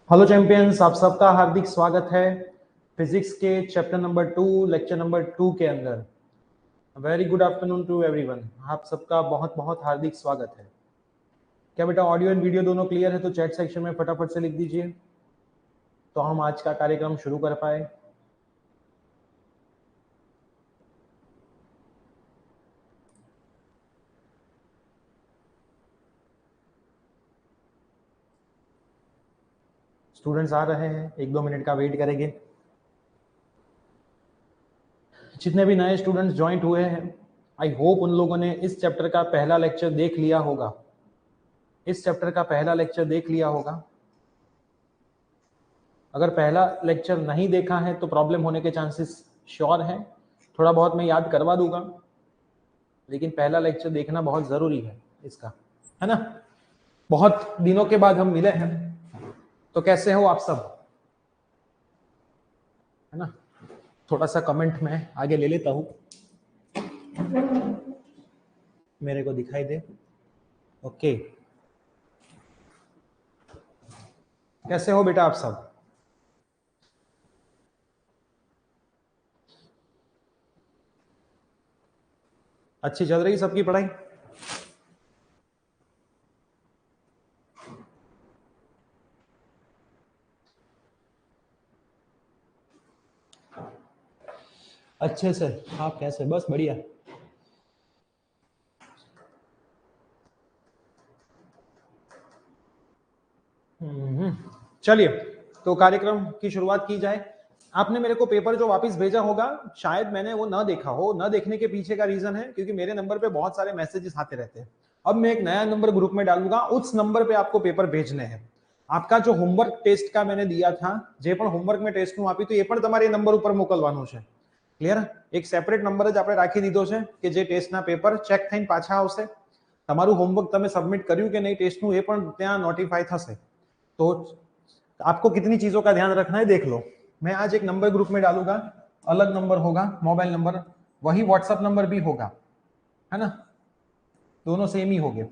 Hello champions, आप सबका हार्दिक स्वागत है फिजिक्स के चैप्टर नंबर 2 लेक्चर नंबर 2 के अंदर। Very good afternoon to everyone. आप सबका बहुत बहुत हार्दिक स्वागत है। क्या बेटा ऑडियो एंड वीडियो दोनों क्लियर है? तो चैट सेक्शन में फटाफट से लिख दीजिए तो हम आज का कार्यक्रम शुरू कर पाए। स्टूडेंट्स आ रहे हैं, 1-2 मिनट का वेट करेंगे। जितने भी नए स्टूडेंट्स ज्वाइन हुए हैं, आई होप उन लोगों ने इस चैप्टर का पहला लेक्चर देख लिया होगा। इस चैप्टर का पहला लेक्चर देख लिया होगा। अगर पहला लेक्चर नहीं देखा है तो प्रॉब्लम होने के चांसेस श्योर है। थोड़ा बहुत मैं याद करवा दूंगा, लेकिन पहला लेक्चर देखना बहुत जरूरी है इसका, है ना। बहुत दिनों के बाद हम मिले हैं, तो कैसे हो आप सब, है ना। थोड़ा सा कमेंट में आगे ले लेता हूं, मेरे को दिखाई दे। ओके, कैसे हो बेटा आप सब? अच्छी चल रही सबकी पढ़ाई? अच्छे से। आप कैसे? बस बढ़िया। चलिए, तो कार्यक्रम की शुरुआत की जाए। आपने मेरे को पेपर जो वापस भेजा होगा, शायद मैंने वो ना देखा हो। ना देखने के पीछे का रीजन है क्योंकि मेरे नंबर पे बहुत सारे मैसेजेस आते रहते हैं। अब मैं एक नया नंबर ग्रुप में डालूंगा, उस नंबर पे आपको पेपर भेजने हैं। आपका जो होमवर्क टेस्ट का मैंने दिया था, જે પણ હોમવર્ક में ટેસ્ટ નું આપ્યું હતું એ પણ તમારે નંબર ઉપર મોકલવાનું છે। ક્લિયર? એક સેપરેટ નંબર જ આપણે રાખી દીધો છે કે જે ટેસ્ટના પેપર ચેક થઈને પાછા આવશે। તમારું હોમવર્ક તમે સબમિટ કર્યું કે નહીં ટેસ્ટનું એ પણ ત્યાં નોટિફાઈ થશે। तो आपको कितनी चीजों का ध्यान रखना है देख लो। मैं आज एक नंबर ग्रुप में डालूंगा, अलग नंबर होगा, मोबाइल नंबर, वही व्हाट्सएप नंबर भी होगा, है ना, दोनों सेम ही होंगे।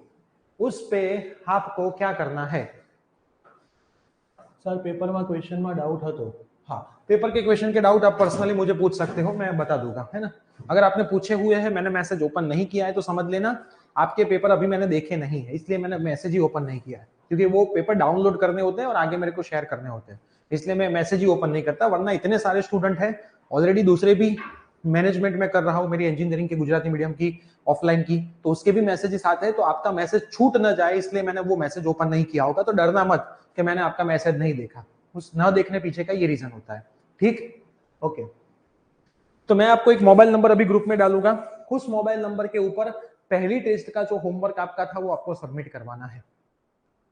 उस पे आपको क्या करना है? सर पेपर में क्वेश्चन में डाउट હતો। हाँ, पेपर के क्वेश्चन के डाउट आप पर्सनली मुझे पूछ सकते हो, मैं बता दूंगा, है ना। अगर आपने पूछे हुए हैं, मैंने मैसेज ओपन नहीं किया है तो समझ लेना आपके पेपर अभी मैंने देखे नहीं है, इसलिए मैंने मैसेज ही ओपन नहीं किया है। क्योंकि वो पेपर डाउनलोड करने होते हैं और आगे मेरे को शेयर करने होते हैं, इसलिए मैं मैसेज ही ओपन नहीं करता। वरना इतने सारे स्टूडेंट हैं ऑलरेडी, दूसरे भी मैनेजमेंट में कर रहा हूँ, मेरी इंजीनियरिंग की गुजराती मीडियम की ऑफलाइन की, तो उसके भी मैसेजेस आते हैं। तो आपका मैसेज छूट ना जाए इसलिए मैंने वो मैसेज ओपन नहीं किया होगा। तो डरना मत कि मैंने आपका मैसेज नहीं देखा, उस न देखने पीछे का ये रीजन होता है। ठीक, ओके। तो मैं आपको एक मोबाइल नंबर अभी ग्रुप में डालूंगा। उस मोबाइल नंबर के ऊपर पहली टेस्ट का जो होमवर्क आपका था वो आपको सबमिट करवाना है।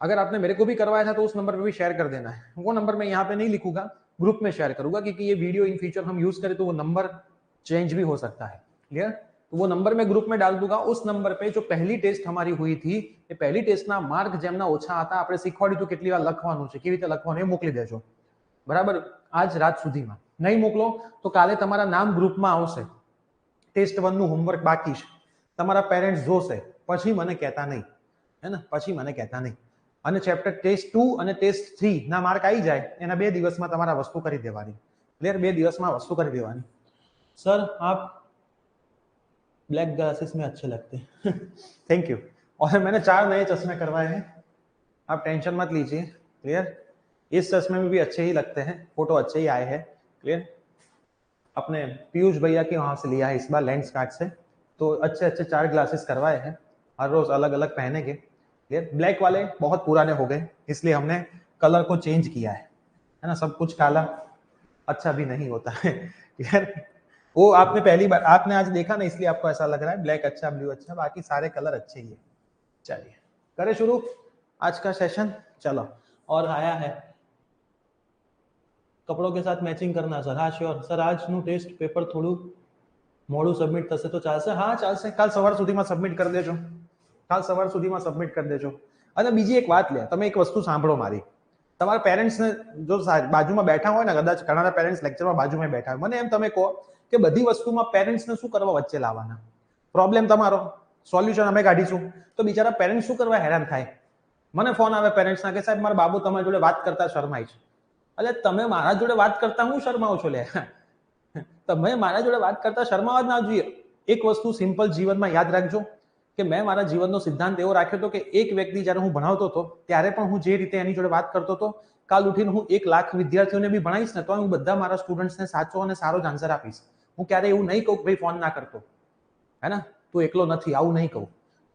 अगर आपने मेरे को भी करवाया था तो उस नंबर पे भी शेयर कर देना है। वो नंबर मैं यहाँ पे नहीं लिखूंगा, ग्रुप में शेयर करूंगा, क्योंकि ये वीडियो इन फ्यूचर हम यूज करें तो वो नंबर चेंज भी हो सकता है। क्लियर? तो वो नंबर मैं ग्रुप में डाल दूंगा। उस नंबर पे जो पहली टेस्ट हमारी हुई थी, ये पहली टेस्टના માર્ક જેમના ઓછા હતા, આપણે શીખવાડ્યું હતું કેટલી વાર લખવાનું છે, કેવી રીતે લખવાનું એ મોકલી દેજો, બરાબર? આજ રાત સુધીમાં નહીં મોકલો તો કાલે તમારા નામ ગ્રુપમાં આવશે, ટેસ્ટ 1 નું હોમવર્ક બાકી છે, તમારા પેરેન્ટ્સ જોશે, પછી મને કહેતા નહીં, હે ને, પછી મને કહેતા નહીં। અને ચેપ્ટર ટેસ્ટ 2 અને ટેસ્ટ 3 ના માર્ક આવી જાય એના 2 દિવસમાં તમારા વસ્તુ કરી દેવાની। ક્લિયર? 2 દિવસમાં વસ્તુ કરી દેવાની। सर आप ब्लैक ग्लासेस में अच्छे लगते हैं। Thank you. और मैंने 4 नए चश्मे करवाए हैं, आप टेंशन मत लीजिए। क्लियर? इस चश्मे में भी अच्छे ही लगते हैं, फोटो अच्छे ही आए हैं। क्लियर? अपने पीयूष भैया के वहां से लिया है इस बार लेंस कार्ड से, तो अच्छे अच्छे 4 ग्लासेस करवाए हैं, हर रोज अलग अलग पहनेंगे। क्लियर? ब्लैक वाले बहुत पुराने हो गए, इसलिए हमने कलर को चेंज किया है ना। सब कुछ काला अच्छा भी नहीं होता है। क्लियर? वो आपने पहली बार, आपने आज देखा ना, इसलिए आपको ऐसा लग रहा है ब्लैक अच्छा, ब्लू अच्छा, बाकी सारे कलर अच्छे ही है। चलिए करें शुरू आज का सेशन। चलो, और आया है कपड़ों के साथ मैचिंग करना सर। हाँ श्योर सर, આજનું ટેસ્ટ પેपर થોડું મોડું સબમિટ થશે તો ચાલશે? હા ચાલશે, કાલ સવાર સુધીમાં સબમિટ કરી દેજો, કાલ સવાર સુધીમાં સબમિટ કરી દેજો। અને બીજી એક વાત લે, તમે એક વસ્તુ સાંભળો મારી, તમારા પેરેન્ટ્સને જો બાજુમાં બેઠા હોય ને, કદાચ ઘણા પેરેન્ટ્સ લેક્ચરમાં બાજુમાં બેઠા હોય, મને એમ તમે કહો કે બધી વસ્તુમાં પેરેન્ટ્સને શું કરવા વચ્ચે લાવવાના? પ્રોબ્લેમ તમારો, સોલ્યુશન અમે કાઢીશું, તો બિચારા પેરેન્ટ્સ શું કરવા હેરાન થાય? મને ફોન આવે પેરેન્ટ્સ ના કે સાહેબ મારા બાબુ તમારી જોડે વાત કરતા શરમાય છે. એટલે તમે મારા જોડે વાત કરતા હું શરમાવો છો લે? તમે મારા જોડે વાત કરતા શરમાવા જ ના જોઈએ. એક વસ્તુ સિમ્પલ જીવનમાં યાદ રાખજો કે મેં મારા જીવનનો સિદ્ધાંત એવો રાખ્યો હતો કે એક વ્યક્તિ જ્યારે હું ભણાવતો હતો ત્યારે પણ હું જે રીતે એની જોડે વાત કરતો હતો, કાલ ઉઠીને હું 1 લાખ વિદ્યાર્થીઓને બી ભણાવીશ ને તો હું બધા મારા સ્ટુડન્ટ્સને સાચો અને સારો જ આન્સર આપીશ. હું ક્યારે એવું નહીં કહું ભાઈ ફોન ના કરતો, હે ને, તું એકલો નથી, આવું નહીં કહું.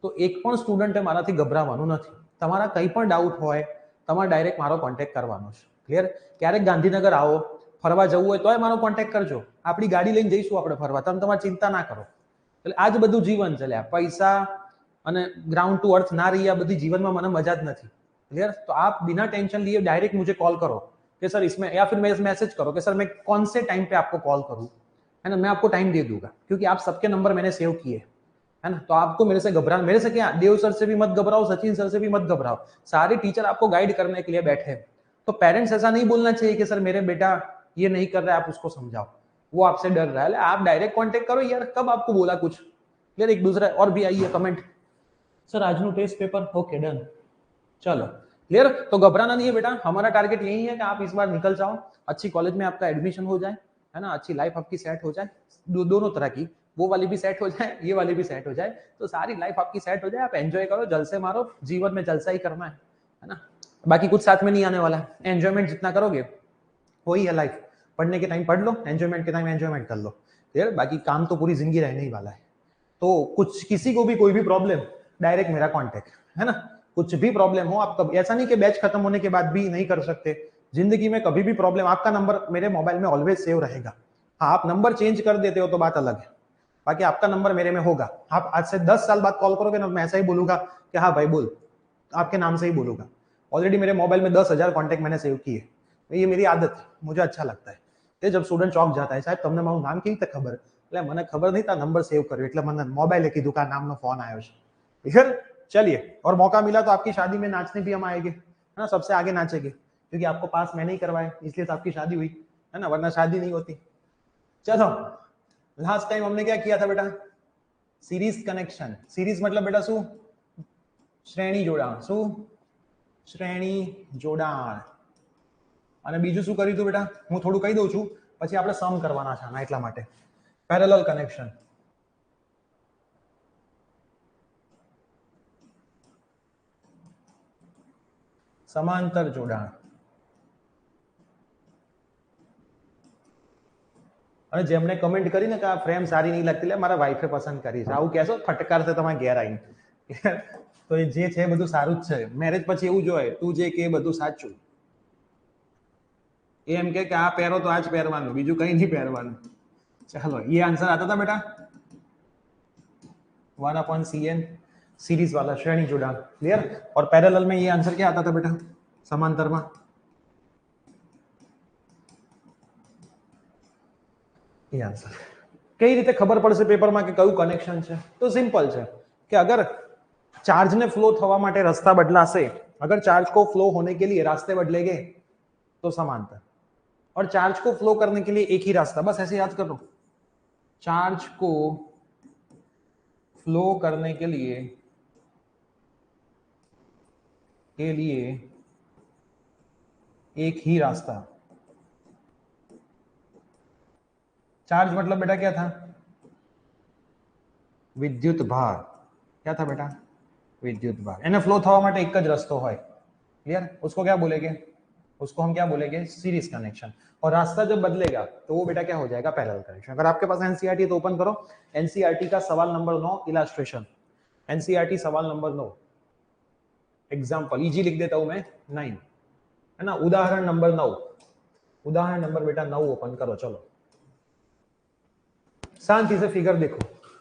તો એક પણ સ્ટુડન્ટે મારાથી ગભરાવાનું નથી. તમારા કંઈ પણ ડાઉટ હોય તમારે ડાયરેક્ટ મારો કોન્ટેક્ટ કરવાનો છે. ક્લિયર? ક્યારેક ગાંધીનગર આવો, ફરવા જવું હોય તોય મારો કોન્ટેક્ટ કરજો. આપણી ગાડી લઈને જઈશું આપણે ફરવા, તમે તમારી ચિંતા ના કરો. એટલે આ જ બધું જીવન છે. પૈસા અને ગ્રાउंड टू अर्थ ना रही, बदी जीवन में मन मजा नहीं. क्लियर? तो आप बिना टेंशन लिए डायरेक्ट मुझे कॉल करो कि सर इसमें, या फिर मैसेज करो कि सर मैं कौन से टाइम पे आपको कॉल करूं, है ना, मैं आपको टाइम दे दूंगा क्योंकि आप सबके नंबर मैंने सेव किए, है ना. तो आपको मेरे से घबरा, मेरे से क्या, देव सर से भी मत घबराओ, सचिन सर से भी मत घबराओ. सारे टीचर आपको गाइड करने के लिए बैठे हैं. तो पेरेंट्स ऐसा नहीं बोलना चाहिए कि सर मेरे बेटा ये नहीं कर रहा है, आप उसको समझाओ, वो आपसे डर रहा है. आप डायरेक्ट कॉन्टेक्ट करो यार, कब आपको बोला कुछ. क्लियर? एक दूसरा और भी आइए कमेंट, सर आज no test paper, okay done, चलो क्लियर. तो घबराना नहीं है बेटा, हमारा टारगेट यही है कि आप इस बार निकल जाओ, अच्छी कॉलेज में आपका एडमिशन हो जाए, है ना, अच्छी लाइफ आपकी सेट हो जाए, दोनों तरह की, वो वाली भी सेट हो जाए, ये वाली भी सेट हो जाए, तो सारी लाइफ आपकी सेट हो जाए. आप एंजॉय करो, जलसे मारो, जीवन में जलसा ही करना है ना. बाकी कुछ साथ में नहीं आने वाला है. एंजॉयमेंट जितना करोगे वही है लाइफ. पढ़ने के टाइम पढ़ लो, एंजॉयमेंट के टाइम एंजॉयमेंट कर लो. क्लियर? बाकी काम तो पूरी जिंदगी रहने ही वाला है. तो कुछ किसी को भी कोई भी प्रॉब्लम, डायरेक्ट मेरा कांटेक्ट, है ना. कुछ भी प्रॉब्लम हो, आप कभी, ऐसा नहीं कि बैच खत्म होने के बाद भी नहीं कर सकते, जिंदगी में कभी भी प्रॉब्लम, आपका नंबर मेरे मोबाइल में ऑलवेज सेव रहेगा. हाँ, आप नंबर चेंज कर देते हो तो बात अलग है, बाकी आपका नंबर मेरे में होगा. आप आज से 10 साल बाद कॉल करोगे ना, मैं ऐसा ही बोलूंगा कि हाँ भाई बोल, आपके नाम से ही बोलूंगा. ऑलरेडी मेरे मोबाइल में 10,000 कॉन्टेक्ट मैंने सेव किए. ये मेरी आदत है, मुझे अच्छा लगता है. जब स्टूडेंट चौक जाता है, साहब तमने मारू नाम केवी રીતે खबर, એટલે મને ખબર નહીં, તા નંબર સેવ કર્યો એટલે મને મોબાઈલે કીધું કે આ નામનો ફોન આવ્યો છે. फिर चलिए, और मौका मिला तो आपकी शादी में नाचने भी हम आएंगे, है ना, सबसे आगे नाचेंगे, क्योंकि आपको पास मैंने ही करवाया, इसलिए तो आपकी शादी हुई, है ना, वरना शादी नहीं होती. चलो, लास्ट टाइम हमने क्या किया था बेटा, सीरीज कनेक्शन. सीरीज मतलब बेटा शू, श्रेणी जोड़ाण. शू? श्रेणी जोड़ाण. અને બીજું શું કર્યું હતું બેટા, હું થોડું કહી દઉં છું, પછી આપણે સમ કરવાના છે આના, એટલા માટે. Parallel connection. समांतर जोड़ाण. અને જેમણે કમેન્ટ કરી ને કે આ ફ્રેમ સારી નહીં લાગતી, એટલે મારા વાઈફે પસંદ કરી છે, આવું કહેશો ફટકાર છે તમારે ઘેર આવીને. તો એ જે છે બધું સારું જ છે. મેરેજ પછી એવું જ હોય, તું જે કે બધું સાચું. એમ કે આ પહેરો તો આ જ પહેરવાનું, બીજું કઈ નહીં પહેરવાનું. चलो, ये आंसर आता था बेटा 1/cn, सीरीज वाला श्रेणी जोड़ाण. क्लियर? और पैरेलल में ये आंसर क्या आता था बेटा, समांतर में? ये आंसर कई रीते खबर पड़શે पेपर में कि कયું कनेक्शन है. तो सिंपल है कि अगर चार्ज ने फ्लो थवा माटे रास्ता बदलाશે, अगर चार्ज को फ्लो होने के लिए रास्ते बदलेंगे तो समांतर, और चार्ज को फ्लो करने के लिए एक ही रास्ता, बस ऐसे याद कर लो, चार्ज को फ्लो करने के लिए एक ही रास्ता. चार्ज मतलब बेटा क्या था, विद्युत भार. क्या था बेटा, विद्युत भार. एने फ्लो थवा माटे एक ज रस्तो होय. क्लियर? उसको क्या बोलेंगे, उसको हम क्या बोलेंगे, सीरीज कनेक्शन. और रास्ता जब बदलेगा तो वो बेटा क्या हो जाएगा, पैरेलल कनेक्शन. अगर आपके पास एनसीईआरटी है तो ओपन करो, एनसीईआरटी का सवाल नंबर 9 इलास्ट्रेशन. एनसीईआरटी सवाल नंबर 9 एग्जाम्पल, इजी लिख देता हूं मैं 9, है ना. उदाहरण नंबर 9, उदाहरण नंबर बेटा 9 ओपन करो. चलो शांति से फिगर देखो,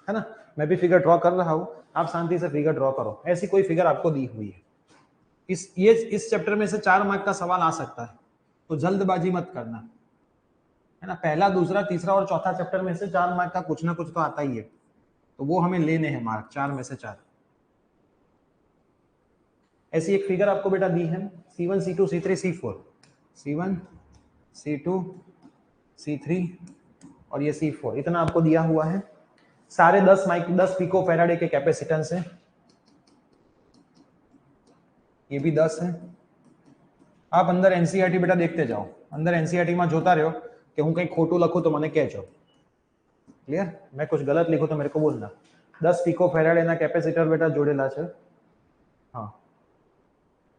है ना, मैं भी फिगर ड्रॉ कर रहा हूं, आप शांति से फिगर ड्रॉ करो. ऐसी कोई फिगर आपको दी हुई है, इस चैप्टर में से 4 मार्क का सवाल आ सकता है, तो जल्दबाजी मत करना, है ना. पहला, दूसरा, तीसरा और चौथा चैप्टर में से 4 मार्क का कुछ ना कुछ तो आता ही है, तो वो हमें लेने हैं मार्क, 4 में से 4. ऐसी एक फिगर आपको बेटा दी है, C1 C2 C3 C4, C1 C2 C3 और ये C4, इतना आपको दिया हुआ है. सारे 10 पिको फैराडे के कैपेसिटेंस है. ये भी 10 है। आप अंदर एनसीईआरटी बेटा देखते जाओ, अंदर एनसीईआरटी में जोता रहो कि हूँ कहीं खोटू लखू तो मैंने कहजो। क्लियर? मैं कुछ गलत लिखूं तो मेरे को बोलना। 10 पिको फेराड एना कैपेसिटर बेटा जोड़ेला छे। हाँ,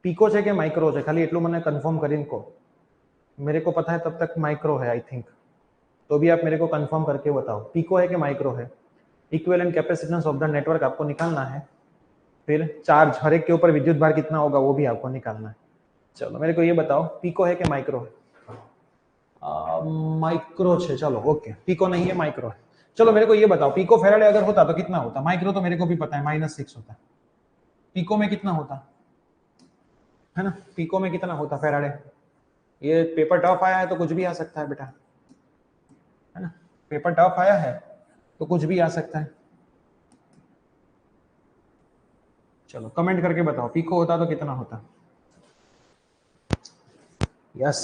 पिको है कि माइक्रो है, खाली एटलू मैंने कन्फर्म करीने को। मेरे को पता है तब तक माइक्रो है आई थिंक, तो भी आप मेरे को कंफर्म करके बताओ पिको है कि माइक्रो है। Equivalent capacitance of the network आपको निकालना है, फिर चार्ज हर एक के ऊपर विद्युत भार कितना होगा वो भी आपको निकालना है। चलो मेरे को ये बताओ पिको है कि माइक्रो है? माइक्रो है, चलो ओके, पिको नहीं है माइक्रो है। चलो मेरे को ये बताओ पिको फेराड अगर होता तो कितना होता? माइक्रो तो मेरे को भी पता है -6 होता, पिको में कितना होता है ना? पिको में कितना होता फेराडे? ये पेपर टफ आया है तो कुछ भी आ सकता है बेटा, है ना? पेपर टफ आया है तो कुछ भी आ सकता है। चलो कमेंट करके बताओ पिको होता तो कितना होता? Yes,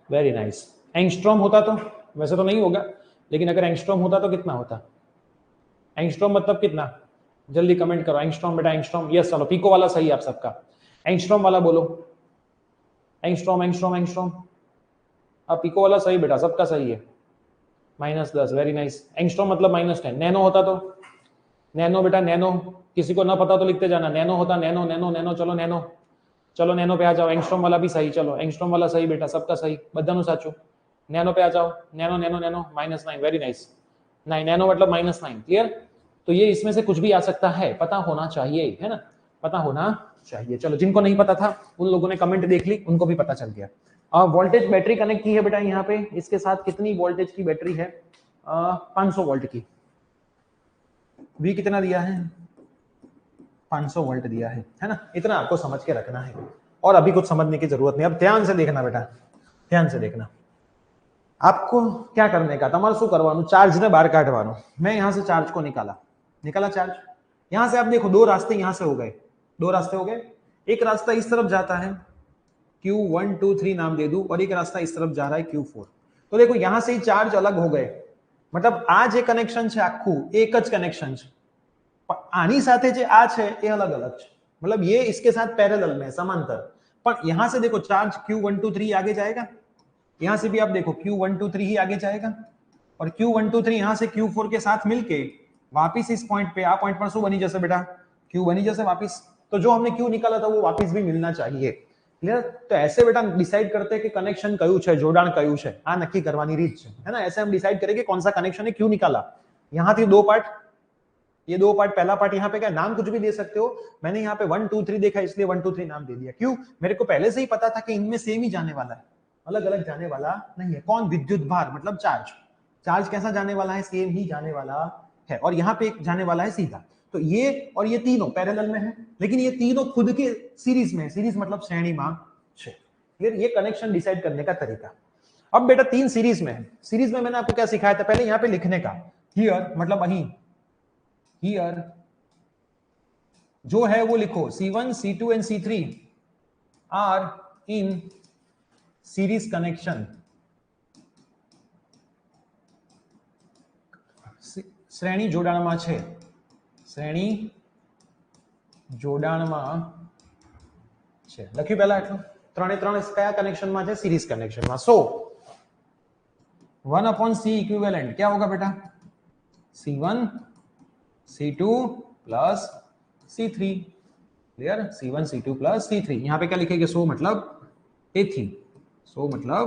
very nice. एंगस्ट्रॉम होता तो? वैसे तो नहीं होगा, लेकिन अगर एंगस्ट्रॉम होता तो कितना होता? एंगस्ट्रॉम मतलब कितना? जल्दी कमेंट करो। एंगस्ट्रॉम बेटा, एंगस्ट्रॉम। यस, चलो पिको वाला सही है आप सबका। एंगस्ट्रॉम वाला बोलो। Angstrom angstrom angstrom. अब पिको वाला सही बेटा, सबका सही है। -10, वेरी नाइस। एंगस्ट्रॉम मतलब -10। नैनो होता तो? नैनो बेटा, नैनो किसी को ना पता तो लिखते जाना। नैनो होता, नैनो नैनो नैनो। चलो नैनो, चलो नैनो पे आ जाओ। एंगस्ट्रॉम वाला भी सही। चलो एंगस्ट्रॉम वाला सही बेटा, सबका सही, बधानु साचू। नैनो पे आ जाओ। Nano nano nano, -9, very nice. 9 nano मतलब -9। क्लियर? तो ये इसमें से कुछ भी आ सकता है, पता होना चाहिए, है ना? पता होना चाहिए। चलो जिनको नहीं पता था उन लोगों ने कमेंट देख ली, उनको भी पता चल गया। वोल्टेज बैटरी कनेक्ट की है बेटा यहाँ पे, इसके साथ कितनी वोल्टेज की बैटरी है? 500 वोल्ट की। वी कितना दिया है? 500 वोल्ट दिया है ना? इतना आपको समझ के रखना है और अभी कुछ समझने की जरूरत नहीं। अब ध्यान से देखना बेटा, ध्यान से देखना। आपको क्या करने का, તમારે શું કરવાનું? ચાર્જ ને બહાર કાઢવાનો। मैं यहां से चार्ज को निकाला चार्ज। यहां से आप देखो दो रास्ते यहां से हो गए, दो रास्ते हो गए। एक रास्ता इस तरफ जाता है, Q1 2 3 नाम दे दूं, और एक रास्ता इस तरफ जा रहा है Q4। तो देखो यहां से ही चार्ज अलग हो गए, मतलब आ जे कनेक्शन છે આખું એક જ કનેક્શન છે, આની સાથે જે આ છે એ अलग अलग છે, मतलब ये इसके साथ पैरेलल में समांतर। पर यहां से देखो चार्ज Q1 2 3 आगे जाएगा, यहां से भी आप देखो Q1 2 3 ही आगे जाएगा, और Q1 2 3 यहां से Q4 के साथ मिलके वापिस इस पॉइंट पे, आ पॉइंट पर શું બની જશે बेटा? Q बनी जैसे वापिस। तो जो हमने Q निकाला था वो वापिस भी मिलना चाहिए। क्लियर? तो ऐसे बेटा डिसाइड करते हैं कि कनेक्शन कયું છે, જોડાણ કયું છે, આ નક્કી કરવાની રીત છે, है ना? ऐसे हम डिसाइड करेंगे कौन सा कनेक्शन है, क्यों निकाला। यहां थी दो पार्ट, ये दो पार्ट, पहला पार्ट यहाँ पे क्या नाम कुछ भी दे सकते हो, मैंने यहाँ पे 1 2 3 देखा इसलिए 1 2 3 नाम दे दिया। क्यों? मेरे को पहले से ही पता था कि इनमें सेम ही जाने वाला है, अलग अलग जाने वाला नहीं है। कौन? विद्युत भार मतलब चार्ज। चार्ज कैसा जाने वाला है? सेम ही जाने वाला है, और यहाँ पे एक जाने वाला है सीधा। तो ये और ये तीनों पैरेलल में है, लेकिन ये तीनों खुद के सीरीज में है। सीरीज मतलब श्रेणी में है। ये कनेक्शन डिसाइड करने का तरीका। अब बेटा तीन सीरीज में है। सीरीज में मैंने आपको क्या सिखाया था? पहले यहाँ पे लिखने का, हियर मतलब अहीं, हियर जो है वो लिखो, C1 C2 and C3 are in series connection. શ્રેણી જોડાણમાં છે, શ્રેણી જોડાણમાં છે, લખ્યું પહેલા એટલું। ત્રણે ત્રણ કયા કનેક્શનમાં છે? सीरीज કનેક્શનમાં। सो 1/C इक्विवेलेंट क्या होगा बेटा? C1 C2 plus C3। Clear? C1 C2 plus C3। यहां पे क्या लिखेंगे? सो मतलब एथी, सो मतलब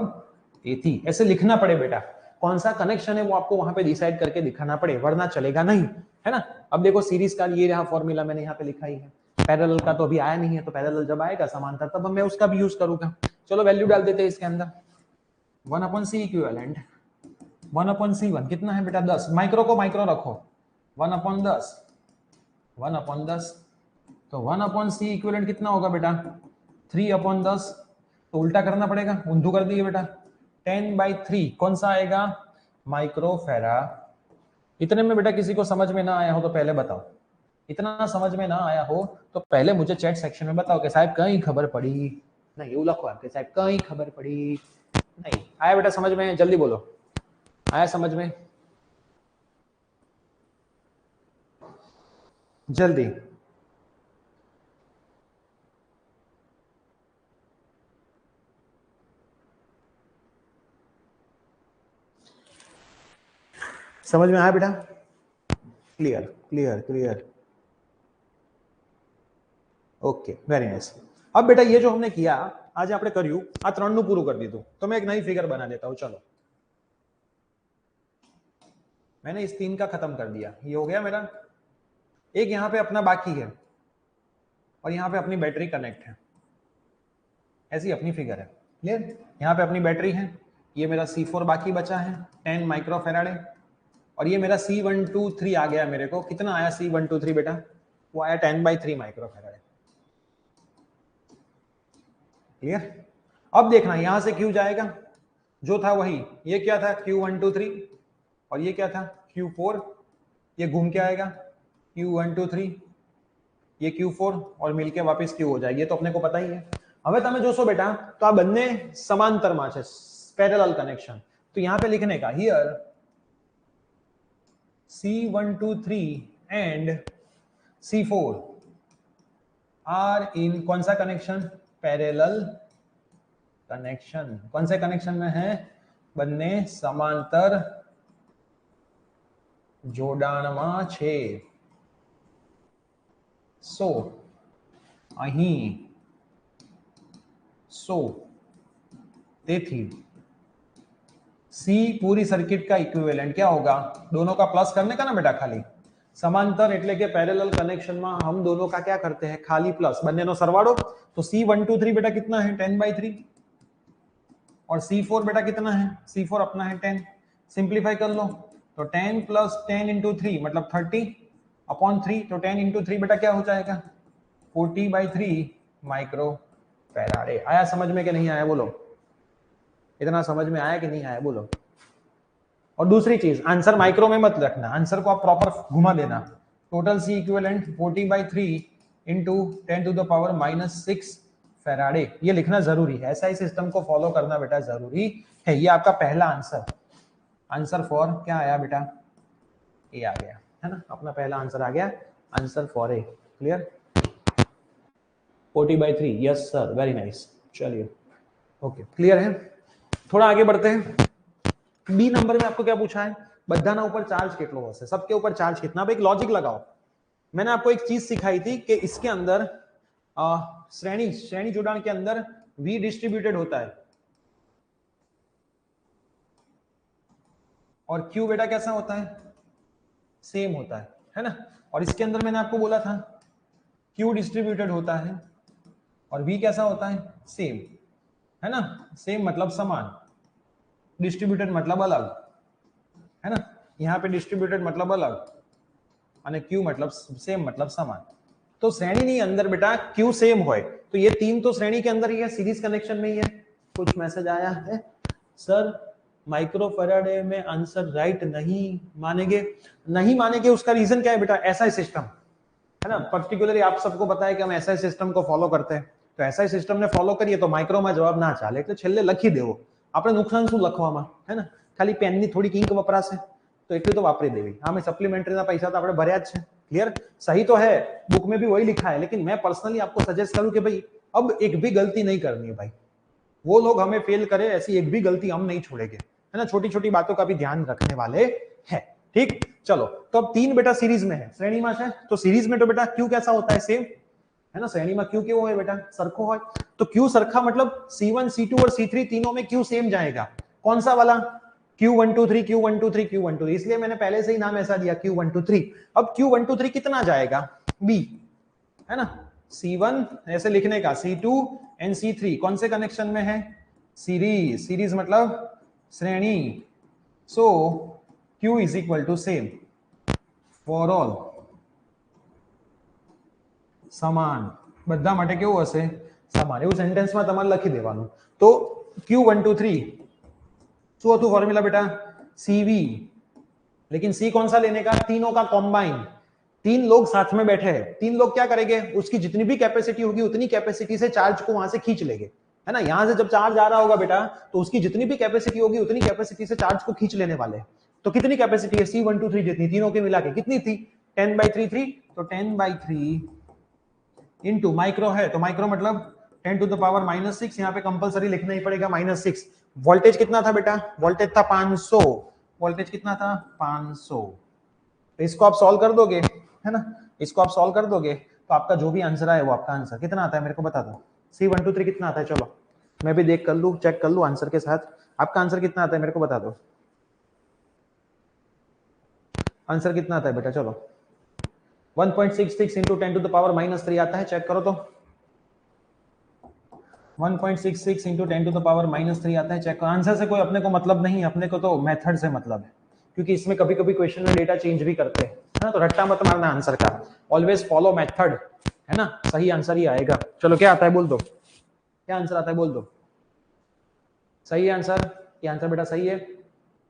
एथी। ऐसे लिखना पड़े बेटा, कौन सा कनेक्शन है वो आपको वहां पे डिसाइड करके दिखाना पड़े, वरना चलेगा नहीं, है ना? अब देखो सीरीज का ये रहा फॉर्मूला, मैंने यहाँ पे लिखा ही है। पैरेलल का तो अभी आया नहीं है, तो पैरेलल जब आएगा समांतर तब मैं उसका भी यूज करूंगा। चलो वैल्यू डाल देते हैं इसके अंदर। 1/C इक्विवेलेंट 1/C1 कितना है बेटा? 10। माइक्रो को माइक्रो रखो, 1/10, 1/10। तो 1/C इक्विवेलेंट कितना होगा बेटा? 3/10। तो उल्टा करना पड़ेगा, ऊंधू कर दिए बेटा। 10/3 कौन सा आएगा? माइक्रोफेरा। इतने में बेटा किसी को समझ में ना आया हो तो पहले बताओ, इतना समझ में ना आया हो तो पहले मुझे चैट सेक्शन में बताओ कि साहब कहीं खबर पड़ी नहीं। એવું લખો आपके साहब कहीं खबर पड़ी नहीं। आया बेटा समझ में? जल्दी बोलो, आया समझ में? जल्दी। समझ में आया बेटा? Clear clear clear, okay very nice. अब बेटा ये जो हमने किया आज આપણે કર્યું આ ત્રણનું પૂરું કરી દીધું, તો मैं एक नई फिगर बना देता हूं। चलो मैंने इस 3 का खत्म कर दिया, ये हो गया मेरा। एक यहाँ पे अपना बाकी है और यहाँ पे अपनी बैटरी कनेक्ट है, ऐसी अपनी फिगर है। क्लियर? यहाँ पे अपनी बैटरी है, ये मेरा C4 बाकी बचा है 10 माइक्रोफेराडे, और ये मेरा C123 आ गया मेरे को। कितना आया C123 बेटा? वो आया 10/3 माइक्रोफेराडे। क्लियर? अब देखना यहां से Q जाएगा, जो था वही, ये क्या था Q123, और ये क्या था Q4, ये घूम के आएगा Q123, ये Q4 और मिलके वापस Q हो जाएगी, ये तो अपने को पता ही है। હવે તમે જોશો બેટા તો આ બંને સમાંતરમાં છે, પેરેલલ કનેક્શન। તો यहाँ पे लिखने का here C123 and C4 are in कौन सा कनेक्शन? Parallel connection. कौन से कनेक्शन में है? બંને સમાંતર જોડાણમાં છે। सो અહીં सो તેથી सी पूरी सर्किट का इक्विवेलेंट क्या होगा? दोनों का प्लस करने का ना बेटा, खाली समांतर એટલે કે पैरेलल कनेक्शन में हम दोनों का क्या करते हैं? खाली प्लस, બંનેનો સરવાળો। तो C123 बेटा कितना है? 10/3, और C4 बेटा कितना है? C4 अपना है 10। सिंप्लीफाई कर लो तो 10 + 10 × 3 मतलब 30/3, तो 10 × 3 बेटा क्या हो जाएगा? 40/3 माइक्रोफेराडे। आया समझ में कि नहीं आया? बोलो, इतना समझ में आया कि नहीं आया? बोलो। और दूसरी चीज, आंसर माइक्रो में मत रखना, आंसर को आप प्रॉपर घुमा देना। टोटल सी इक्विवेलेंट 40/3 × 10⁻⁻6 फेराडे, ये लिखना जरूरी है। ऐसा ही सिस्टम को फॉलो करना बेटा जरूरी है। ये आपका पहला आंसर, आंसर फॉर क्या आया बेटा? ए आ गया, है ना? अपना पहला आंसर आ गया, answer for a. Clear? 40/3, yes sir, very nice. चलिए ओके, क्लियर है? थोड़ा आगे बढ़ते हैं। बी नंबर में आपको क्या पूछा है? बधाना ऊपर चार्ज कितनो हशे? सबके ऊपर चार्ज कितना? भाई एक लॉजिक लगाओ। मैंने आपको एक चीज सिखाई थी कि इसके अंदर श्रेणी जोड़ान के अंदर V डिस्ट्रीब्यूटेड होता है और Q बेटा कैसा होता है? सेम होता है ना? और इसके अंदर मैंने आपको बोला था Q डिस्ट्रीब्यूटेड होता है और V कैसा होता है? सेम, है ना? सेम मतलब समान, डिस्ट्रीब्यूटेड मतलब अलग, है ना? यहाँ पे डिस्ट्रीब्यूटेड मतलब अलग और Q मतलब सेम मतलब समान। तो श्रेणी नहीं अंदर बेटा Q सेम होए तो ये तीन तो श्रेणी के अंदर ही है, सीरीज कनेक्शन में ही है। कुछ मैसेज आया है सर माइक्रोफेराडे में आंसर राइट नहीं मानेंगे? नहीं मानेंगे, उसका रीजन क्या है बेटा? ऐसा ही सिस्टम है ना, पर्टिकुलरली आप सबको पता है कि हम ऐसा ही सिस्टम को फॉलो करते हैं। तो ऐसा ही सिस्टम ने फॉलो करिए तो माइक्रो में जवाब ना चाले, એટલે છેલ્લે લખી દેવો। આપણે નુકસાન શું લખવામાં, है ना? ખાલી પેનની થોડીક ઇંક વપરાશે तो એટલી तो वापरी देवी। हाँ, मैं सप्लीमेंटरी ना पैसा तो આપણે ભર્યા જ છે। क्लियर? सही तो है, बुक में भी वही लिखा है, लेकिन मैं पर्सनली आपको सजेस्ट करूं कि भाई अब एक भी गलती नहीं करनी है भाई। वो लोग हमें फेल करे ऐसी एक भी गलती हम नहीं छोड़ेंगे, है ना? छोटी छोटी बातों का भी ध्यान रखने वाले हैं। ठीक, चलो तो अब तीन बेटा सीरीज में है, श्रेणी में है तो सीरीज में तो बेटा Q कैसा होता है? सेम, है ना? श्रेणी में Q केवो है बेटा? सरखो है। तो Q सरखा मतलब C1 C2 और C3 तीनों में Q सेम जाएगा। कौन सा वाला? Q123 Q123 Q123, इसलिए मैंने पहले से ही नाम ऐसा दिया Q123। अब Q123 कितना जाएगा? B, है ना? C1 ऐसे लिखने का, C2 एंड C3 कौन से कनेक्शन में है? सीरीज, सीरीज मतलब श्रेणी। So Q is equal to same for all, સમાન બધા માટે કેવું હશે? સમાન। એવું સેન્ટેન્સમાં તમારે લખી દેવાનું। તો Q123 શું હતું ફોર્મ્યુલા बेटा? CV, लेकिन C कौन सा लेने का? तीनों का कॉम्बाइन। तीन लोग साथ में बैठे हैं, तीन लोग क्या करेंगे? उसकी जितनी भी कैपेसिटी होगी उतनी कैपेसिटी से चार्ज को वहां से खींच लेंगे, है ना? यहां से जब चार्ज आ रहा होगा बेटा तो उसकी जितनी भी कैपेसिटी होगी उतनी कैपेसिटी से चार्ज को खींच लेने वाले। तो कितनी कैपेसिटी है? C123 जितनी, तीनों के मिला के कितनी थी? 10/3 थी। तो 10/3 इनटू माइक्रो है तो माइक्रो मतलब 10⁻⁻6, यहाँ पे कंपलसरी लिखना ही पड़ेगा -6। वोल्टेज कितना था बेटा? वोल्टेज था 500 वोल्टेज कितना था 500। तो इसको आप सॉल्व कर दोगे, है ना, इसको आप सॉल्व कर दोगे तो आपका जो भी आंसर आए वो आपका आंसर कितना आता है मेरे को बता दो। C123 कितना आता है, चलो मैं भी देख कर लूँ, चेक कर लूँ आंसर के साथ। आपका आंसर कितना आता है मेरे को बता दो। आंसर कितना आता है बेटा, चलो 1.66 इंटू 10 टू द पावर -3 आता है, चेक करो तो 1.66 इंटू 10 टू द पावर -3 आता है, चेक करो। आंसर से कोई अपने को मतलब नहीं, अपने को तो मेथड से मतलब है, क्योंकि इसमें कभी कभी क्वेश्चन में डेटा चेंज भी करते हैं, है ना, तो रट्टा मत मारना आंसर का, ऑलवेज फॉलो मेथड, है ना, सही आंसर ही आएगा। चलो क्या आता है बोल दो, क्या आंसर आता है बोल दो। सही है आंसर, ये आंसर बेटा सही है,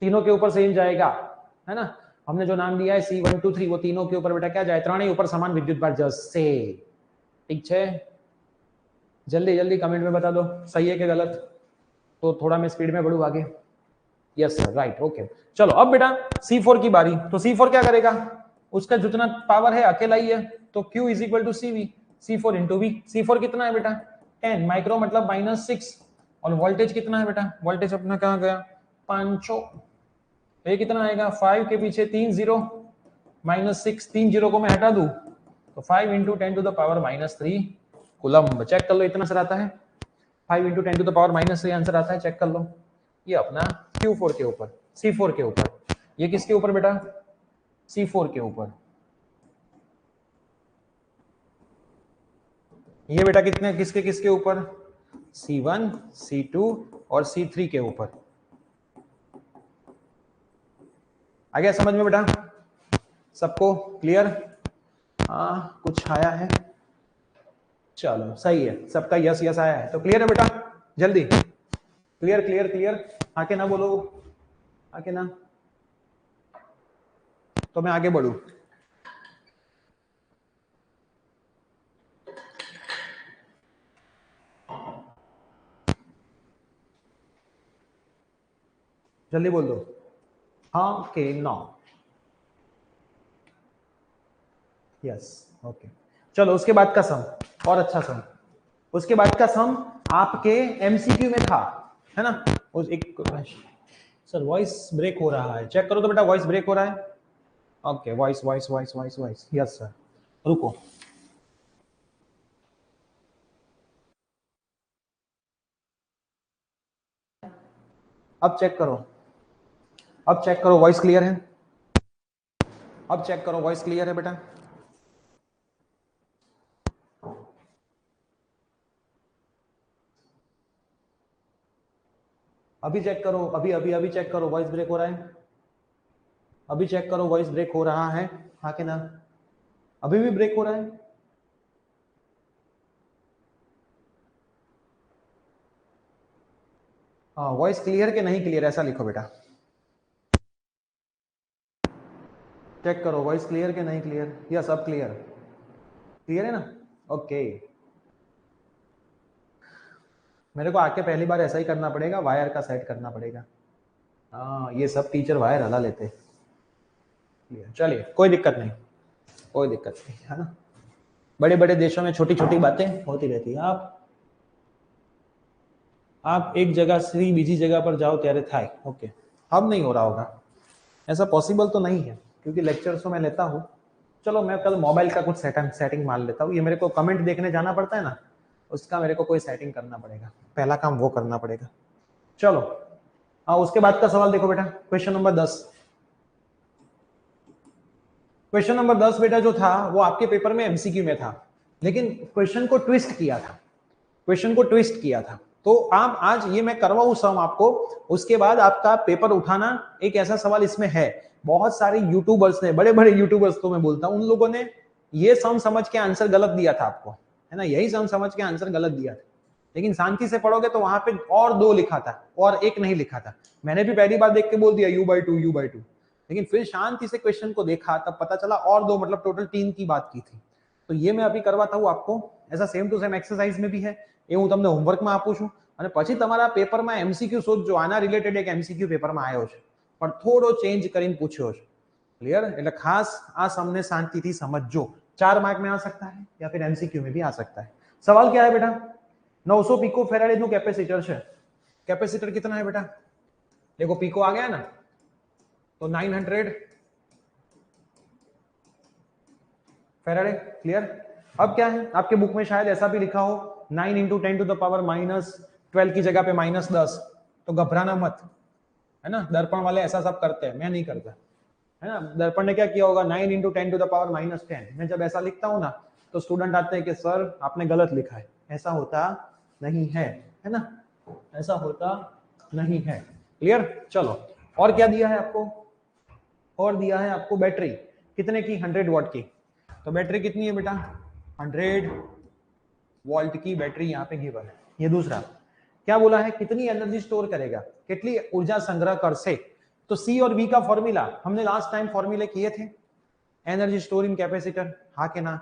तीनों के ऊपर सेम जाएगा, है ना। हमने जो नाम दिया है C123 वो तीनों के ऊपर बेटा क्या जाए, ત્રણેય ऊपर समान विद्युत भार जैसे, ठीक है। जल्दी जल्दी कमेंट में बता दो सही है कि गलत, तो थोड़ा मैं स्पीड में बढ़ूं आगे। Yes sir, right, okay. चलो अब बेटा C4 की बारी, तो C4 क्या करेगा, उसका जितना पावर है अकेला ही है, तो Q is equal to CV, C4 into V। C4 कितना है बेटा 10 माइक्रो मतलब -6, और वोल्टेज कितना है बेटा, वोल्टेज अपना कहाँ गया 500, ये कितना आएगा 5 के पीछे 3 0 -6, 3 0 को मैं हटा दूं तो 5 into 10 to the power -3 coulomb. Check कर लो इतना सर आता है, 5 into 10 to the power -3 answer आता है, चेक कर लो। ये अपना Q4 के ऊपर, C4 के ऊपर, ये किसके ऊपर बेटा C4 के ऊपर, ये बेटा कितने किसके किसके ऊपर C1 C2 और C3 के ऊपर। आ गया समझ में बेटा सबको, क्लियर। हाँ कुछ आया है, चलो सही है, सबका यस यस आया है, तो क्लियर है बेटा, जल्दी क्लियर क्लियर क्लियर, आके ना बोलो, आके ना, तो मैं आगे बढ़ू। जल्दी बोल दो हाँ के नो, यस ओके। चलो उसके बाद का सम, और अच्छा सम, उसके बाद का सम आपके MCQ में था, है ना। उस एक सर वॉइस ब्रेक हो रहा है, चेक करो तो बेटा वॉइस ब्रेक हो रहा है। Okay voice voice voice voice voice, yes sir, रुको। अब चेक करो, अब चेक करो वॉइस क्लियर है, अब चेक करो वॉइस क्लियर है बेटा। अभी चेक करो, अभी अभी अभी चेक करो वॉइस ब्रेक हो रहा है, अभी चेक करो वॉइस ब्रेक हो रहा है, हाँ कि ना, अभी भी ब्रेक हो रहा है। हाँ वॉइस क्लियर के नहीं क्लियर ऐसा लिखो बेटा, चेक करो वॉइस क्लियर के नहीं क्लियर, यस अब क्लियर, क्लियर है ना, ओके। मेरे को आके पहली बार ऐसा ही करना पड़ेगा, वायर का सेट करना पड़ेगा। हाँ ये सब टीचर वायर हला लेते, चलिए कोई दिक्कत नहीं, कोई दिक्कत नहीं, है ना। बड़े बड़े देशों में छोटी छोटी बातें होती रहती है। आप एक जगह से बीजी जगह पर जाओ त्यारे थाय, ओके। अब नहीं हो रहा होगा, ऐसा पॉसिबल तो नहीं है क्योंकि लेक्चर्स तो मैं लेता हूँ। चलो मैं कल मोबाइल का कुछ सेटिंग मार लेता हूँ, ये मेरे को कमेंट देखने जाना पड़ता है ना, उसका मेरे को कोई सेटिंग करना पड़ेगा, पहला काम वो करना पड़ेगा। चलो हाँ उसके बाद का सवाल देखो बेटा, क्वेश्चन नंबर 10। क्वेश्चन नंबर 10 बेटा जो था वो आपके पेपर में MCQ में था, लेकिन क्वेश्चन को ट्विस्ट किया था, क्वेश्चन को ट्विस्ट किया था। तो आप आज ये मैं करवाऊं सम आपको, उसके बाद आपका पेपर उठाना। एक ऐसा सवाल इसमें है, बहुत सारे यूट्यूबर्स ने, बड़े बड़े यूट्यूबर्स तो मैं बोलता हूं, उन लोगों ने ये सम समझ के आंसर गलत दिया था आपको, है ना, यही सम समझ के आंसर गलत दिया था। लेकिन शांति से पढ़ोगे तो वहां पे और 2 लिखा था और 1 नहीं लिखा था। मैंने भी पहली बार देख के बोल दिया U/2 U/2, लेकिन फिर शांति से क्वेश्चन को देखा तब पता चला और 2 मतलब टोटल 3 की बात की थी। तो ये मैं अभी करवाता हूं आपको, ऐसा सेम टू सेम एक्सरसाइज में भी है, એ હું તમને હોમવર્કમાં આપું છું, અને પછી તમારા પેપરમાં MCQ શોધજો, આના રિલેટેડ એક MCQ પેપરમાં આવ્યો છે પણ થોડો ચેન્જ કરીને પૂછ્યો છે, ક્લિયર। એટલે ખાસ આ સમને શાંતિથી સમજજો, 4 मार्क में आ सकता है या फिर MCQ में भी आ सकता है। सवाल क्या है बेटा, 900 पिको फेराडे નું कैपेसिटर છે, कैपेसिटर कितना है बेटा, देखो पिको आ गया ना, तो 900 फैराडे। क्लियर? अब क्या है, आपके बुक में शायद ऐसा भी लिखा हो 9 इंटू 10 टू द पावर -12 की जगह पे -10, तो घबराना मत, है ना। दर्पण वाले ऐसा सब करते हैं, मैं नहीं करता, है ना। दर्पण ने क्या किया होगा, 9 इंटू 10 टू द पावर -10। मैं जब ऐसा लिखता हूँ ना तो स्टूडेंट आते हैं कि सर आपने गलत लिखा है, ऐसा होता नहीं है ना, ऐसा होता नहीं है। क्लियर? चलो, और क्या दिया है आपको, और दिया है आपको बैटरी कितने की, 100 वॉट की। तो बैटरी कितनी है बेटा, 100 वोल्ट की बैटरी यहाँ पे गिवन है। ये दूसरा क्या बोला है, कितनी एनर्जी स्टोर करेगा, कितनी ऊर्जा संग्रह कर से। तो सी और वी का फॉर्मूला हमने लास्ट टाइम फॉर्मूले किए थे, एनर्जी स्टोर इन कैपेसिटर, हाँ के ना।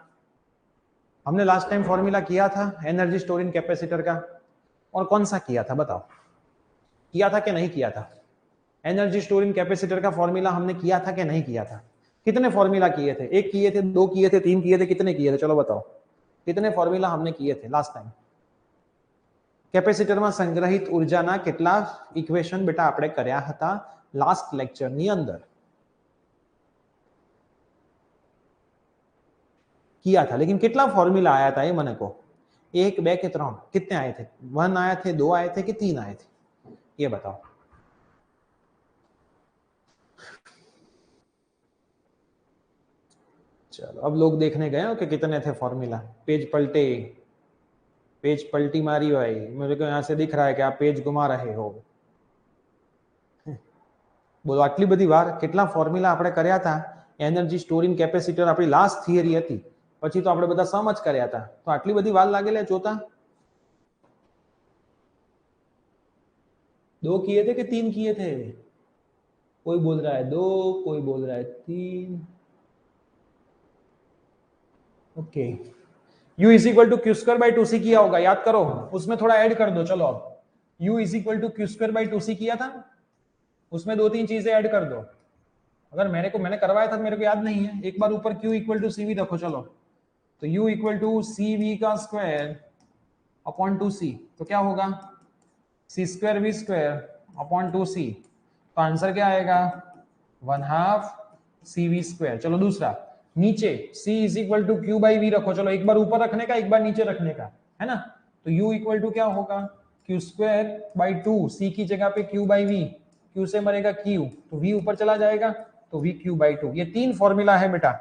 हमने लास्ट टाइम फॉर्मूला किया था एनर्जी स्टोर इन कैपेसिटर का, और कौन सा किया था बताओ, किया था कि नहीं किया था। एनर्जी स्टोर इन कैपेसिटर का फॉर्मूला हमने किया था कि नहीं किया था। कितने फॉर्मूला किए थे, एक किए थे, दो किए थे, तीन किए थे, कितने किए थे, चलो बताओ कितने फॉर्मूला हमने किए थे लास्ट टाइम। કેપેસિટરમાં સંગ્રહિત ઉર્જાના કેટલા ઇક્વેશન બેટા આપણે કર્યા હતા લાસ્ટ લેક્ચરની અંદર, किया था, लेकिन कितना फॉर्मूला आया था ये मने को, 1 2 के 3 कितने आए थे, 1 आए थे, 2 आए थे कि 3 आए थे, ये बताओ। चलो अब लोग देखने गए हो कि कितने थे फॉर्मूला, पेज पलटे, पेज पलटी मारी भाई, मेरे को यहाँ से दिख रहा है कि आप पेज घुमा रहे हो। બોલો આટલી બધી વાર કેટલા ફોર્મ્યુલા આપણે કર્યા હતા, એનર્જી સ્ટોરિંગ કેપેસિટર આપણી લાસ્ટ થિયરી હતી, પછી તો આપણે બધા સમ જ કર્યા હતા, તો આટલી બધી વાર લાગેલા જોતા। 2 किए थे कि 3 किए थे, कोई बोल रहा है 2, कोई बोल रहा है 3। Okay, u is equal to Q square by 2c किया होगा, याद करो, उसमें थोड़ा ऐड कर दो। चलो अब u is equal to Q square by 2c किया था, उसमें 2-3 चीजें ऐड कर दो। अगर मैंने करवाया था तो मेरे को याद नहीं है, एक बार ऊपर q इक्वल टू cv रखो। चलो तो u इक्वल टू cv का स्क्वायर अपॉन 2c, तो क्या होगा c square v square upon 2c, तो आंसर क्या आएगा 1/2 cv स्क्वायर। चलो दूसरा, नीचे c is equal to q by v रखो। चलो एक बार ऊपर रखने का, एक बार नीचे रखने का, है ना। तो u इक्वल टू क्या होगा q स्क्वायर बाई 2, c की जगह पे q बाई v, q से मरेगा q, तो v ऊपर चला जाएगा, तो v q बाई 2। ये 3 फॉर्मूला है बेटा,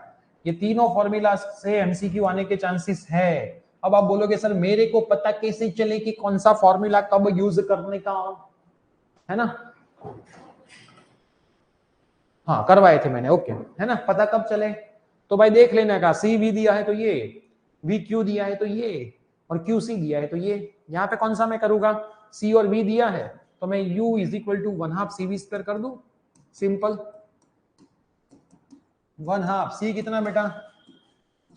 ये तीनों फॉर्मूला से एमसीक्यू आने के चांसेस है। अब आप बोलोगे सर मेरे को पता कैसे चले कि कौन सा फॉर्मूला कब यूज करने का, है ना। हाँ करवाए थे मैंने, ओके, है ना, पता कब चले, तो भाई देख लेना का, सी वी दिया है तो ये, वी क्यू दिया है तो ये, और क्यू सी दिया है तो ये। यहाँ पे कौन सा मैं करूंगा, सी और वी दिया है तो मैं u is equal to 1/2 C V square कर दूं, सिंपल 1/2 सी कितना बेटा,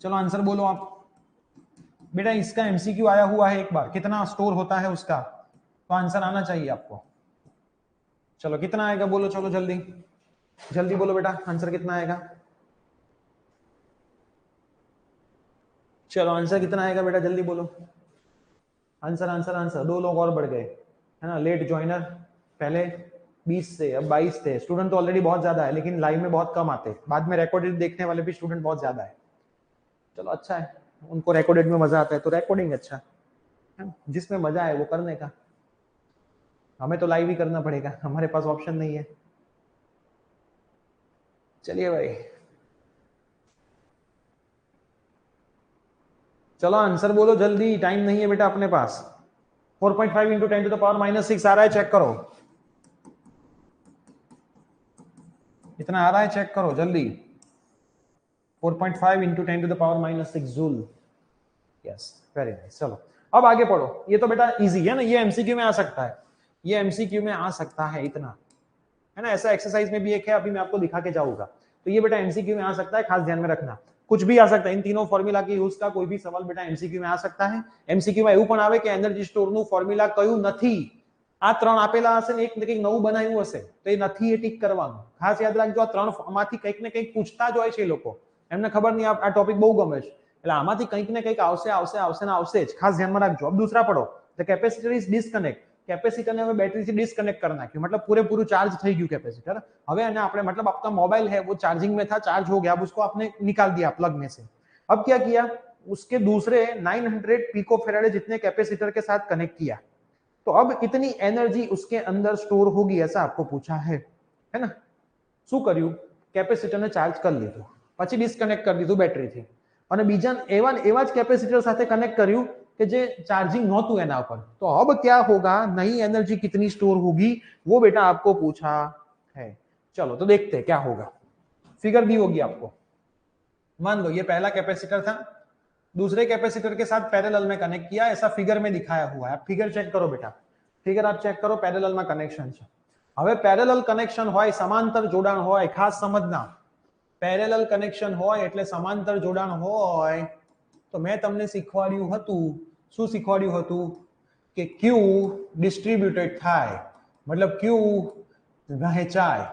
चलो आंसर बोलो आप बेटा। इसका एमसीक्यू आया हुआ है एक बार, कितना स्टोर होता है उसका, तो आंसर आना चाहिए आपको। चलो कितना आएगा बोलो, चलो जल्दी जल्दी बोलो बेटा, आंसर कितना आएगा, चलो आंसर कितना आएगा बेटा, जल्दी बोलो आंसर आंसर आंसर। 2 लोग और बढ़ गए, है ना, लेट ज्वाइनर, पहले 20 से अब 22 थे। स्टूडेंट तो ऑलरेडी बहुत ज्यादा है, लेकिन लाइव में बहुत कम आते, बाद में रिकॉर्डेड देखने वाले भी स्टूडेंट बहुत ज्यादा है। चलो अच्छा है, उनको रिकॉर्डेड में मजा आता है तो रिकॉर्डिंग अच्छा है, जिसमें मजा है वो करने का। हमें तो लाइव ही करना पड़ेगा, हमारे पास ऑप्शन नहीं है। चलिए भाई चलो आंसर बोलो जल्दी, टाइम नहीं है बेटा अपने पास। 4.5 इंटू 10 टू द पावर -6 आ रहा है, चेक करो इतना आ रहा है, चेक करो जल्दी। 4.5 into 10 to the power -6 joule, yes very nice. चलो अब आगे पढ़ो, ये तो बेटा इजी है ना, ये एमसीक्यू में आ सकता है, ये एमसीक्यू में आ सकता है इतना, है ना। ऐसा एक्सरसाइज में भी एक है, अभी मैं आपको दिखा के जाऊंगा, तो ये बेटा एमसीक्यू में आ सकता है, खास ध्यान में रखना। कुछ भी आ सकता है, इन तीनों फॉर्मूला के यूज का कोई भी सवाल बेटा एमसीक्यू में आ सकता है। एमसीक्यू में એવું પણ આવે કે એનર્જી સ્ટોરનું ફોર્મ્યુલા કયું નથી, આ ત્રણ આપેલા હશે ને એક ને કંઈક નવું બનાવ્યું હશે તો એ નથી એ ટીક કરવાનું, ખાસ યાદ રાખજો। આ ત્રણ આમાંથી કંઈક ને કંઈક પૂછતા જ હોય છે લોકો, એમને ખબર નહીં આ ટોપિક બહુ ગમે છે, એટલે આમાંથી કંઈક ને કંઈક આવશે આવશે આવશે ને આવશે જ, ખાસ ધ્યાનમાં રાખજો। अब दूसरा पढ़ो, the capacitor is disconnect, capacitor ને હવે બેટરીથી ડિસ્કનેક્ટ કરી નાખ્યું, मतलब પૂરેપૂરું ચાર્જ થઈ ગયું કેપેસિટર। હવે એને આપણે मतलब आपका मोबाइल है वो चार्जिंग में था, चार्ज हो गया, अब उसको आपने निकाल दिया प्लग में से। अब क्या किया, उसके दूसरे 900 पिकोफैराड जितने कैपेसिटर के साथ कनेक्ट किया, तो अब कितनी एनर्जी उसके अंदर स्टोर होगी ऐसा आपको पूछा है ना। શું કર્યું, કેપેસિટરને ચાર્જ કરી લીધું, પછી ડિસ્કનેક્ટ કરી દીધું બેટરીથી, અને બીજા એવા જ કેપેસિટર સાથે કનેક્ટ કર્યું कि जे चार्जिंग नહોતું એના पर। तो अब क्या होगा, नई एनर्जी कितनी स्टोर होगी वो बेटा आपको पूछा है। चलो तो देखते हैं क्या होगा। फिगर दी होगी आपको, मान लो ये पहला कैपेसिटर था, दूसरे कैपेसिटर के साथ पैरेलल में कनेक्ट किया, ऐसा फिगर में दिखाया हुआ है। आप फिगर चेक करो बेटा, फिगर आप चेक करो, पैरेलल में कनेक्शन है। હવે પેરેલલ કનેક્શન હોય, સમાંતર જોડાણ હોય, ખાસ સમજના, પેરેલલ કનેક્શન હોય એટલે સમાંતર જોડાણ હોય, તો મેં તમને શીખવાડ્યું હતું, શું શીખવાડ્યું હતું કે Q ડિસ્ટ્રીબ્યુટેડ થાય, मतलब Q વહેંચાય।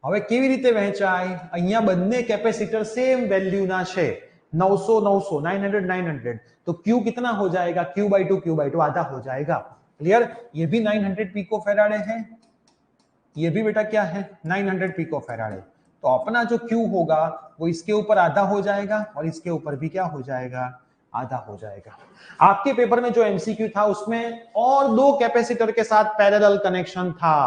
હવે કેવી રીતે વહેંચાય, અહીંયા બંને કેપેસિટર સેમ વેલ્યુના છે, 900 900 900 900, तो Q कितना हो जाएगा, Q/2 आधा हो जाएगा। क्लियर, ये भी 900 पिकोफैराड है, ये भी बेटा क्या है 900 पिकोफैराड है। तो अपना जो Q होगा वो इसके ऊपर आधा हो जाएगा और इसके ऊपर भी क्या हो जाएगा, आधा हो जाएगा। आपके पेपर में जो एमसीक्यू था उसमें और दो कैपेसिटर के साथ पैरेलल कनेक्शन था।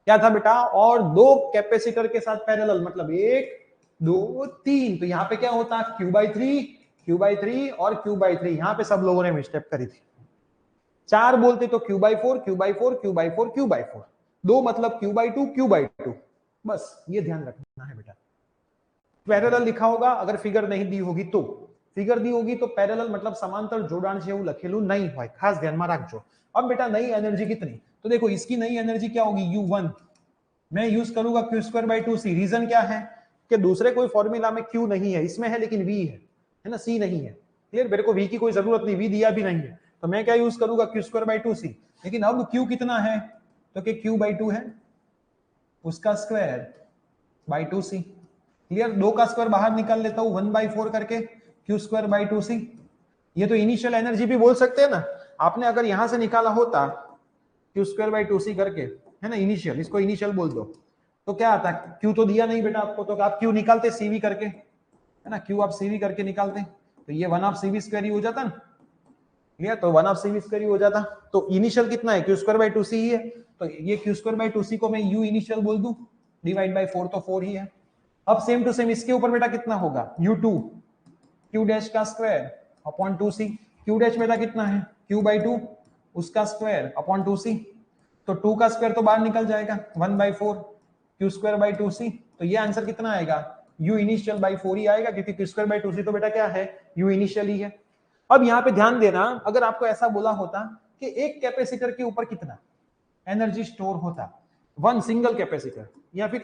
क्या था बेटा, और दो कैपेसिटर के साथ पैरेलल, मतलब 1 2 3। तो यहाँ पे क्या होता, Q/3 और Q/3। यहाँ पे सब लोगों ने मिस्टेक करी थी, 4 बोलते तो Q/4 Q/4 Q/4 Q/4, 2 मतलब Q/2 Q/2। बस ये ध्यान रखना है बेटा। पैरेलल लिखा होगा, अगर फिगर नहीं दी होगी तो, फिगर दी होगी तो पैरेलल मतलब समांतर जोड़ाण જેવું લખેલું नहीं હોય, खास ध्यान में रखજો। अब बेटा नई एनर्जी कितनी, तो देखो इसकी नई एनर्जी क्या होगी, U1 मैं यूज करूंगा Q²/2C। रीजन क्या है कि दूसरे कोई फॉर्मूला में Q नहीं है, इसमें है लेकिन V है ना, C नहीं है। क्लियर, मेरे को V की कोई जरूरत नहीं, V दिया भी नहीं है, तो मैं क्या यूज करूंगा Q²/2C। लेकिन अब Q कितना है, तो कि Q/2 है, उसका स्क्वायर बाई 2C। क्लियर, 2 का स्क्वायर बाहर निकाल लेता हूं 1/4 करके, Q²/2C। ये तो इनिशियल एनर्जी भी बोल सकते हैं ना, आपने अगर यहां से निकाला होता Q²/2C करके, है ना, इनिशियल, इसको इनिशियल बोल दो, तो क्या आता, Q तो दिया नहीं बेटा आपको, तो आप Q निकालते CV करके, है ना, Q आप CV करके निकालते, तो ये 1/CV² ही हो जाता ना। क्लियर, तो 1/CV² हो जाता। तो इनिशियल कितना है, Q²/2C ही है, तो ये Q²/2C को मैं U इनिशियल बोल दूं, डिवाइड बाय 4 तो 4 ही है। अब सेम टू सेम इसके ऊपर बेटा कितना होगा, U2 Q डैश का square upon 2C। Q dash बेटा कितना है, Q/2 उसका स्क्वायर अपॉन 2C, तो 2 का स्क्वायर तो बाहर निकल जाएगा 1/4 Q²/2C। तो ये आंसर कितना आएगा, U इनिशियल बाई 4 ही आएगा, क्योंकि Q²/2C तो बेटा क्या है, U इनिशियल ही है। अब यहाँ पे ध्यान देना, अगर आपको ऐसा बोला होता कि एक कैपेसिटर के ऊपर कितना एनर्जी स्टोर होता, वन सिंगल कैपेसिटर या फिर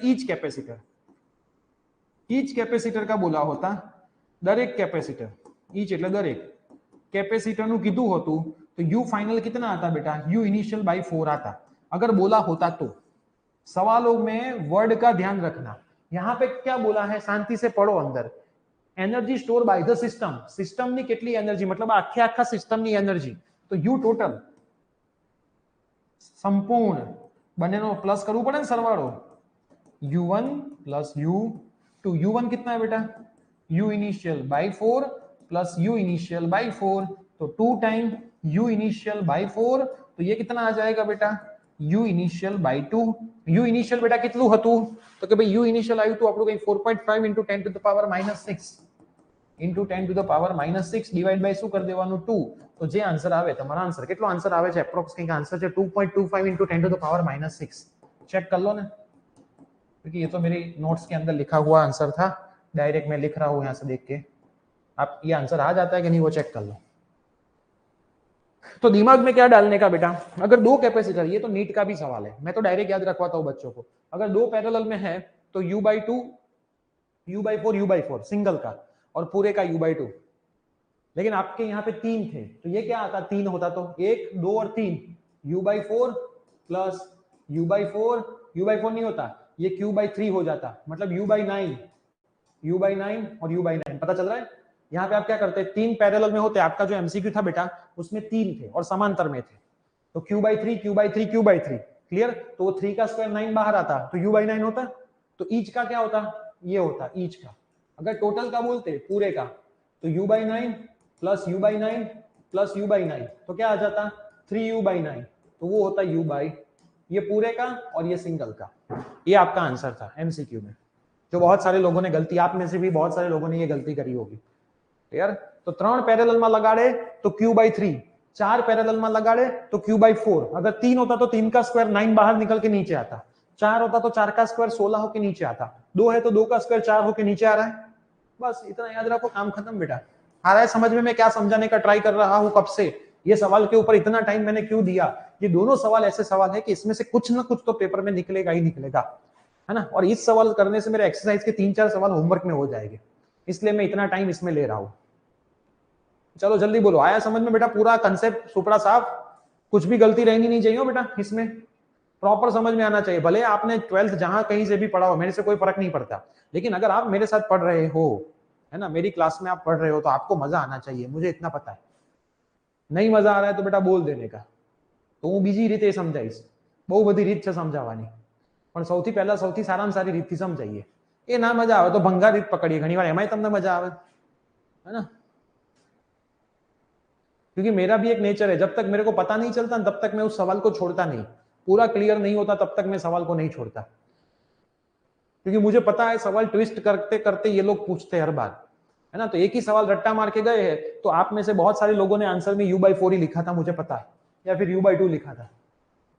ईच कैपेसिटर का बोला होता, दरेक कैपेसिटर, ईच એટલે દરેક कैपेसिटर નું કીધું હોતું, तो U फाइनल कितना आता बेटा, U इनिशियल बाई 4 आता, अगर बोला होता तो। सवालों में वर्ड का ध्यान रखना, यहाँ पे क्या बोला है, शांति से पढ़ो अंदर, energy store by the system, system ની કેટલી એનર્જી, मतलब આખે આખા સિસ્ટમ ની એનર્જી, તો U ટોટલ સંપૂર્ણ બંનેનો પ્લસ કરવું પડે ને સરવાળો, U1 प्लस U2। U1 कितना है बेटा, U initial by 4 plus U initial by 4, तो 2 टाइम U इनिशियल बाई 4, तो ये कितना आ जाएगा बेटा, U initial by 2। U initial बेटा कितलू હતું, तो कि भाई U इनिशियल આવ્યું તો આપણું કઈ 4.5 into 10 to the power -6 into 10 to the power -6 divide by શું કરી દેવાનું 2, तो જે આન્સર આવે તમારો આન્સર, કેટલો આન્સર આવે છે એપ્રોક્સ કંઈક આન્સર છે 2.25 into 10 to the power -6। Check कर लो ना, क्योंकि ये तो मेरी नोट्स के अंदर लिखा हुआ आंसर था, डायरेक्ट मैं लिख रहा हूं यहां से देख के, आप ये आंसर आ जाता है कि नहीं वो चेक कर लो। तो दिमाग में क्या डालने का बेटा, अगर दो कैपेसिटर, ये तो नीट का भी सवाल है, मैं तो डायरेक्ट याद रखवाता हूं बच्चों को, अगर दो पैरेलल में है तो U/2 U/4 U/4 सिंगल का और पूरे का U/2, लेकिन आपके यहाँ पे 3 थे, तो ये क्या आता, 3 होता तो 1 2 और 3 U/4 प्लस U/4 नहीं होता, ये Q/3 हो जाता, मतलब U/9 और U/9, पता चल रहा है। यहाँ पे आप क्या करते, 3 पैरेलल में होते, आपका जो एमसीक्यू था बेटा उसमें 3 थे और समांतर में थे, तो Q/3 Q/3 Q/3 क्लियर। तो वो 3 का स्क्वायर 9 बाहर आता तो U/9 होता। तो ईच का क्या होता, ये होता ईच का। अगर टोटल का बोलते पूरे का तो U/9 plus U/9 plus U/9 तो क्या आ जाता 3U/9 तो वो होता U बाई ये पूरे का और ये सिंगल का। ये आपका आंसर था एमसीक्यू में, जो बहुत सारे लोगों ने गलती, आप में से भी बहुत सारे लोगों ने ये गलती करी होगी। क्लियर। तो 3 पैरेलल में लगाड़े तो Q/3, 4 पैरेलल में लगाड़े तो Q/4। अगर 3 होता तो 3 का स्क्वायर 9 बाहर निकल के नीचे आता, 4 होता तो 4 का स्क्वायर 16 होके नीचे आता, 2 है तो 2 का स्क्वायर 4 होके नीचे आ रहा है। बस इतना याद रखो, काम खत्म बेटा। आ रहा है समझ में मैं क्या समझाने का ट्राई कर रहा हूं कब से। ये सवाल के ऊपर इतना टाइम मैंने क्यों दिया, ये दोनों सवाल ऐसे सवाल है कि इसमें से कुछ ना कुछ तो पेपर में निकलेगा ही निकलेगा, है ना। और इस सवाल करने से मेरे एक्सरसाइज के 3-4 सवाल होमवर्क में हो जाएंगे, इसलिए मैं इतना टाइम इसमें ले रहा हूं। चलो जल्दी बोलो, आया समझ में बेटा पूरा कंसेप्ट सुपड़ा साहब। कुछ भी गलती रहनी नहीं चाहिए बेटा, इसमें प्रॉपर समझ में आना चाहिए। भले आपने 12th जहां कहीं से भी पढ़ा हो, मेरे से कोई फर्क नहीं पड़ता, लेकिन अगर आप मेरे साथ पढ़ रहे हो, है ना, मेरी क्लास में आप पढ़ रहे हो, तो आपको मजा आना चाहिए, मुझे इतना पता है। नहीं मजा आ रहा है तो बेटा बोल देने का, तो હું બીજી રીતે સમજાઈશ, બહુ બધી રીત છે સમજાવવાની, પણ સૌથી પહેલા સૌથી સારામાં સારી રીતથી સમજાઈએ। એ ના મજા આવે તો ભંગાર રીત પકડીએ, ઘણીવાર એમાંય તમને મજા આવે, है ना। क्योंकि मेरा भी एक नेचर है, जब तक मेरे को पता नहीं चलता तब तक मैं उस सवाल को छोड़ता नहीं, पूरा क्लियर नहीं होता तब तक मैं सवाल को नहीं छोड़ता, क्योंकि मुझे पता है सवाल ट्विस्ट करते करते ये लोग पूछते हैं हर बार, है ना। तो एक ही सवाल रट्टा मार के गए हैं, तो आप में से बहुत सारे लोगों ने आंसर में U/4 ही लिखा था, मुझे पता है, या फिर U/2 लिखा था,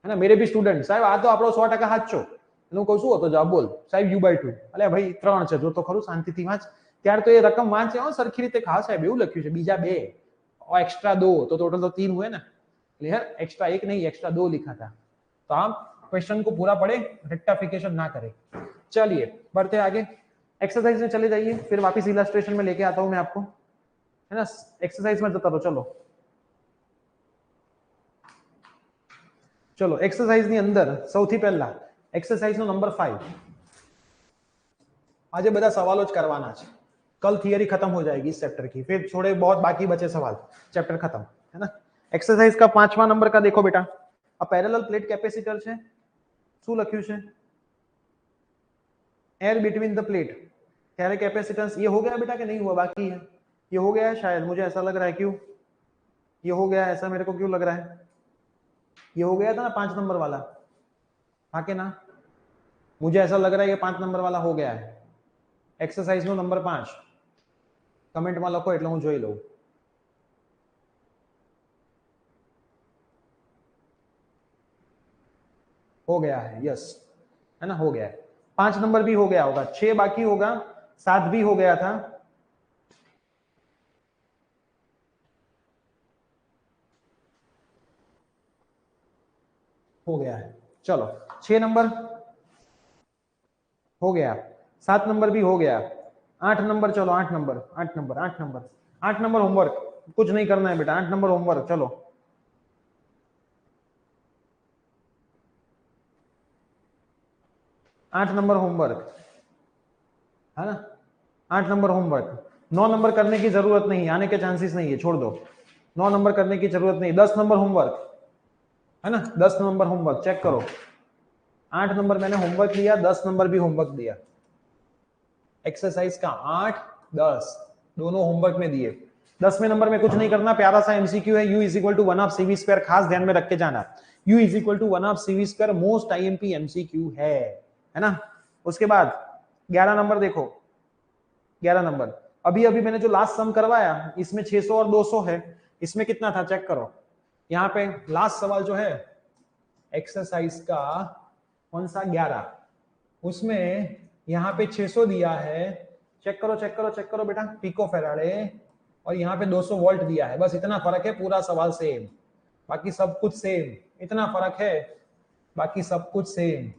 है ना। मेरे भी स्टूडेंट साहब आ तो आपको 100% સાચો, હું કહું શું હતો જવાબ બોલ સાહેબ U/2, અલે ભાઈ 3 છે, જો તો ખરું શાંતિથી વાંચ, ત્યાર તો એ રકમ વાંચે હો સરખી રીતે, ખા સાહેબ એવું લખ્યું છે, બીજા 2 और एक्स्ट्रा 2 तो टोटल तो 3 हुए ना, क्लियर। एक्स्ट्रा 1 नहीं एक्स्ट्रा 2 लिखा था, तो आप क्वेश्चन को पूरा पढ़े, रेक्टिफिकेशन ना करें। चलिए बढ़ते आगे, एक्सरसाइज में चले जाइए, फिर वापस इलस्ट्रेशन में लेके आता हूं मैं आपको, है ना। एक्सरसाइज में जता रहो, चलो चलो एक्सरसाइज ની અંદર સૌથી પહેલા एक्सरसाइज નો નંબર 5। આજે બધા સવાલો જ કરવાના છે, कल थियरी खत्म हो जाएगी इस चैप्टर की, फिर थोड़े बहुत बाकी बचे सवाल, चैप्टर खत्म, है ना। एक्सरसाइज का 5वां नंबर का देखो बेटा, अब पैरेलल प्लेट कैपेसिटर છે, શું લખ્યું છે, एयर बिटवीन द प्लेट, ત્યારે कैपेसिटेंस ये हो गया बेटा कि नहीं हुआ, बाकी है, ये हो गया है शायद, मुझे ऐसा लग रहा है, क्यों ये हो गया, ऐसा मेरे को क्यों लग रहा है, ये हो गया था ना 5 नंबर वाला, हाँ के ना, मुझे ऐसा लग रहा है ये 5 नंबर वाला हो गया है। एक्सरसाइज नो नंबर 5 कमेंट में लखो એટલે હું જોઈ લઉં। हो गया है, यस, है ना, हो गया है। 5 नंबर भी हो गया होगा, 6 बाकी होगा, 7 भी हो गया था, हो गया है। चलो 6 नंबर हो गया, 7 नंबर भी हो गया, 8 नंबर, चलो 8 number 8 number 8 number 8 number homework, कुछ नहीं करना है बेटा, 8 नंबर होमवर्क, चलो 8 नंबर होमवर्क, है ना, 8 नंबर होमवर्क। 9 नंबर करने की जरूरत नहीं, आने के चांसेस नहीं है, छोड़ दो, 9 नंबर करने की जरूरत नहीं। 10 नंबर होमवर्क, है ना, 10 नंबर होमवर्क चेक करो, 8 नंबर मैंने होमवर्क लिया, 10 नंबर भी होमवर्क दिया, एक्सरसाइज का 8 10 दोनों होमवर्क में दिए। 10वें नंबर में कुछ नहीं करना, प्यारा सा एमसीक्यू है, u is equal to 1 of CV square, खास ध्यान में रख के जाना, u is equal to 1 of CV square most IMP MCQ है ना। उसके बाद 11 नंबर देखो, 11 नंबर अभी अभी मैंने जो लास्ट सम करवाया, इसमें 600 और 200 है, इसमें कितना था चेक करो, यहाँ पे लास्ट सवाल जो है एक्सरसाइज का कौन सा 11, उसमें यहाँ पे 600 दिया है, चेक करो चेक करो चेक करो बेटा, पिको फैराडे, और यहाँ पे 200 वोल्ट दिया है, बस इतना फर्क है, पूरा सवाल सेम, बाकी सब कुछ सेम, इतना फर्क है, बाकी सब कुछ सेम।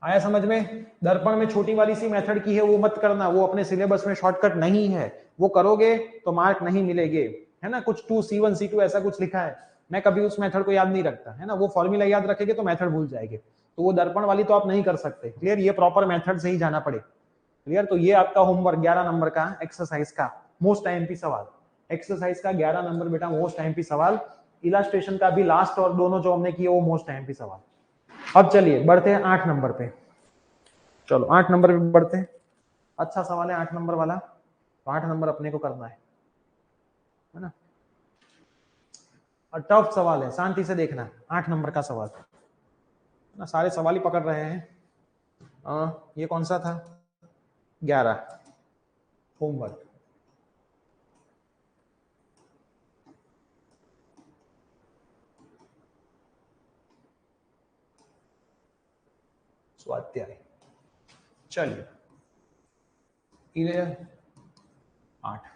आया समझ में। दर्पण में छोटी वाली सी मेथड की है, वो मत करना, वो अपने सिलेबस में शॉर्टकट नहीं है, वो करोगे तो मार्क नहीं मिलेंगे, है ना। कुछ 2C1 C2 ऐसा कुछ लिखा है, मैं कभी उस मेथड को याद नहीं रखता, है ना, वो फॉर्मूला याद रखेंगे तो मेथड भूल जाएंगे, तो वो दर्पण वाली तो आप नहीं कर सकते, क्लियर, ये प्रॉपर मेथड से ही जाना पड़े, क्लियर। तो ये आपका होमवर्क 11 नंबर का एक्सरसाइज का मोस्ट आईएमपी सवाल, एक्सरसाइज का 11 नंबर बेटा मोस्ट आईएमपी सवाल, इलास्ट्रेशन का भी लास्ट और दोनों जो हमने किए वो मोस्ट एमपी सवाल। अब चलिए बढ़ते हैं 8 नंबर पे। चलो 8 नंबर पे बढ़ते हैं। अच्छा सवाल है 8 नंबर वाला, तो 8 नंबर अपने को करना है ना। और टफ सवाल है, शांति से देखना। 8 नंबर का सवाल ना, सारे सवाल ही पकड़ रहे हैं। ये कौन सा था? 11 होमवर्क। स्वाध्याय। चलिए 8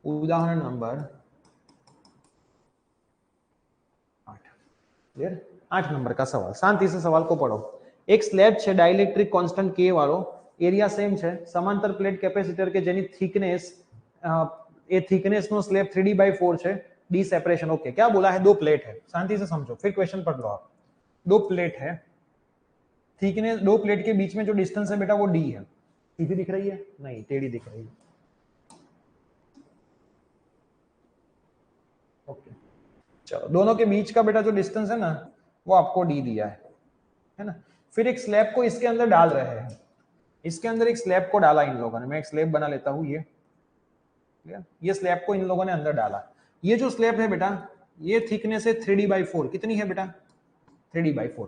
उदाहरण नंबर 8 क्लियर। 8 नंबर का सवाल, शांति से सवाल को पढ़ो। एक स्लेब છે ડાઇલેક્ટ્રિક કોન્સ્ટન્ટ K વાળો, એરિયા સેમ છે, સમાંતર પ્લેટ કેપેસિટર કે જેની થિકનેસ એ થિકનેસ નો સ્લેબ 3D/4 છે, डी सेपरेशन। ओके, क्या बोला है? दो प्लेट है, शांति से समझो फिर क्वेश्चन पढ़ लो आप। दो प्लेट है, थिकनेस, दो प्लेट के बीच में जो डिस्टेंस है बेटा वो डी है। सीधी दिख रही है? नहीं, टेढ़ी दिख रही है। ओके चलो, दोनों के बीच का बेटा जो डिस्टेंस है ना वो आपको डी दिया है ना। फिर एक स्लैब को इसके अंदर डाल रहे हैं, इसके अंदर एक स्लैब को डाला इन लोगों ने। मैं एक स्लैब बना लेता हूं, ये स्लैब को इन लोगों ने अंदर डाला। ये जो स्लैब है बेटा ये थिकनेस है 3D/4। कितनी है बेटा? 3D/4।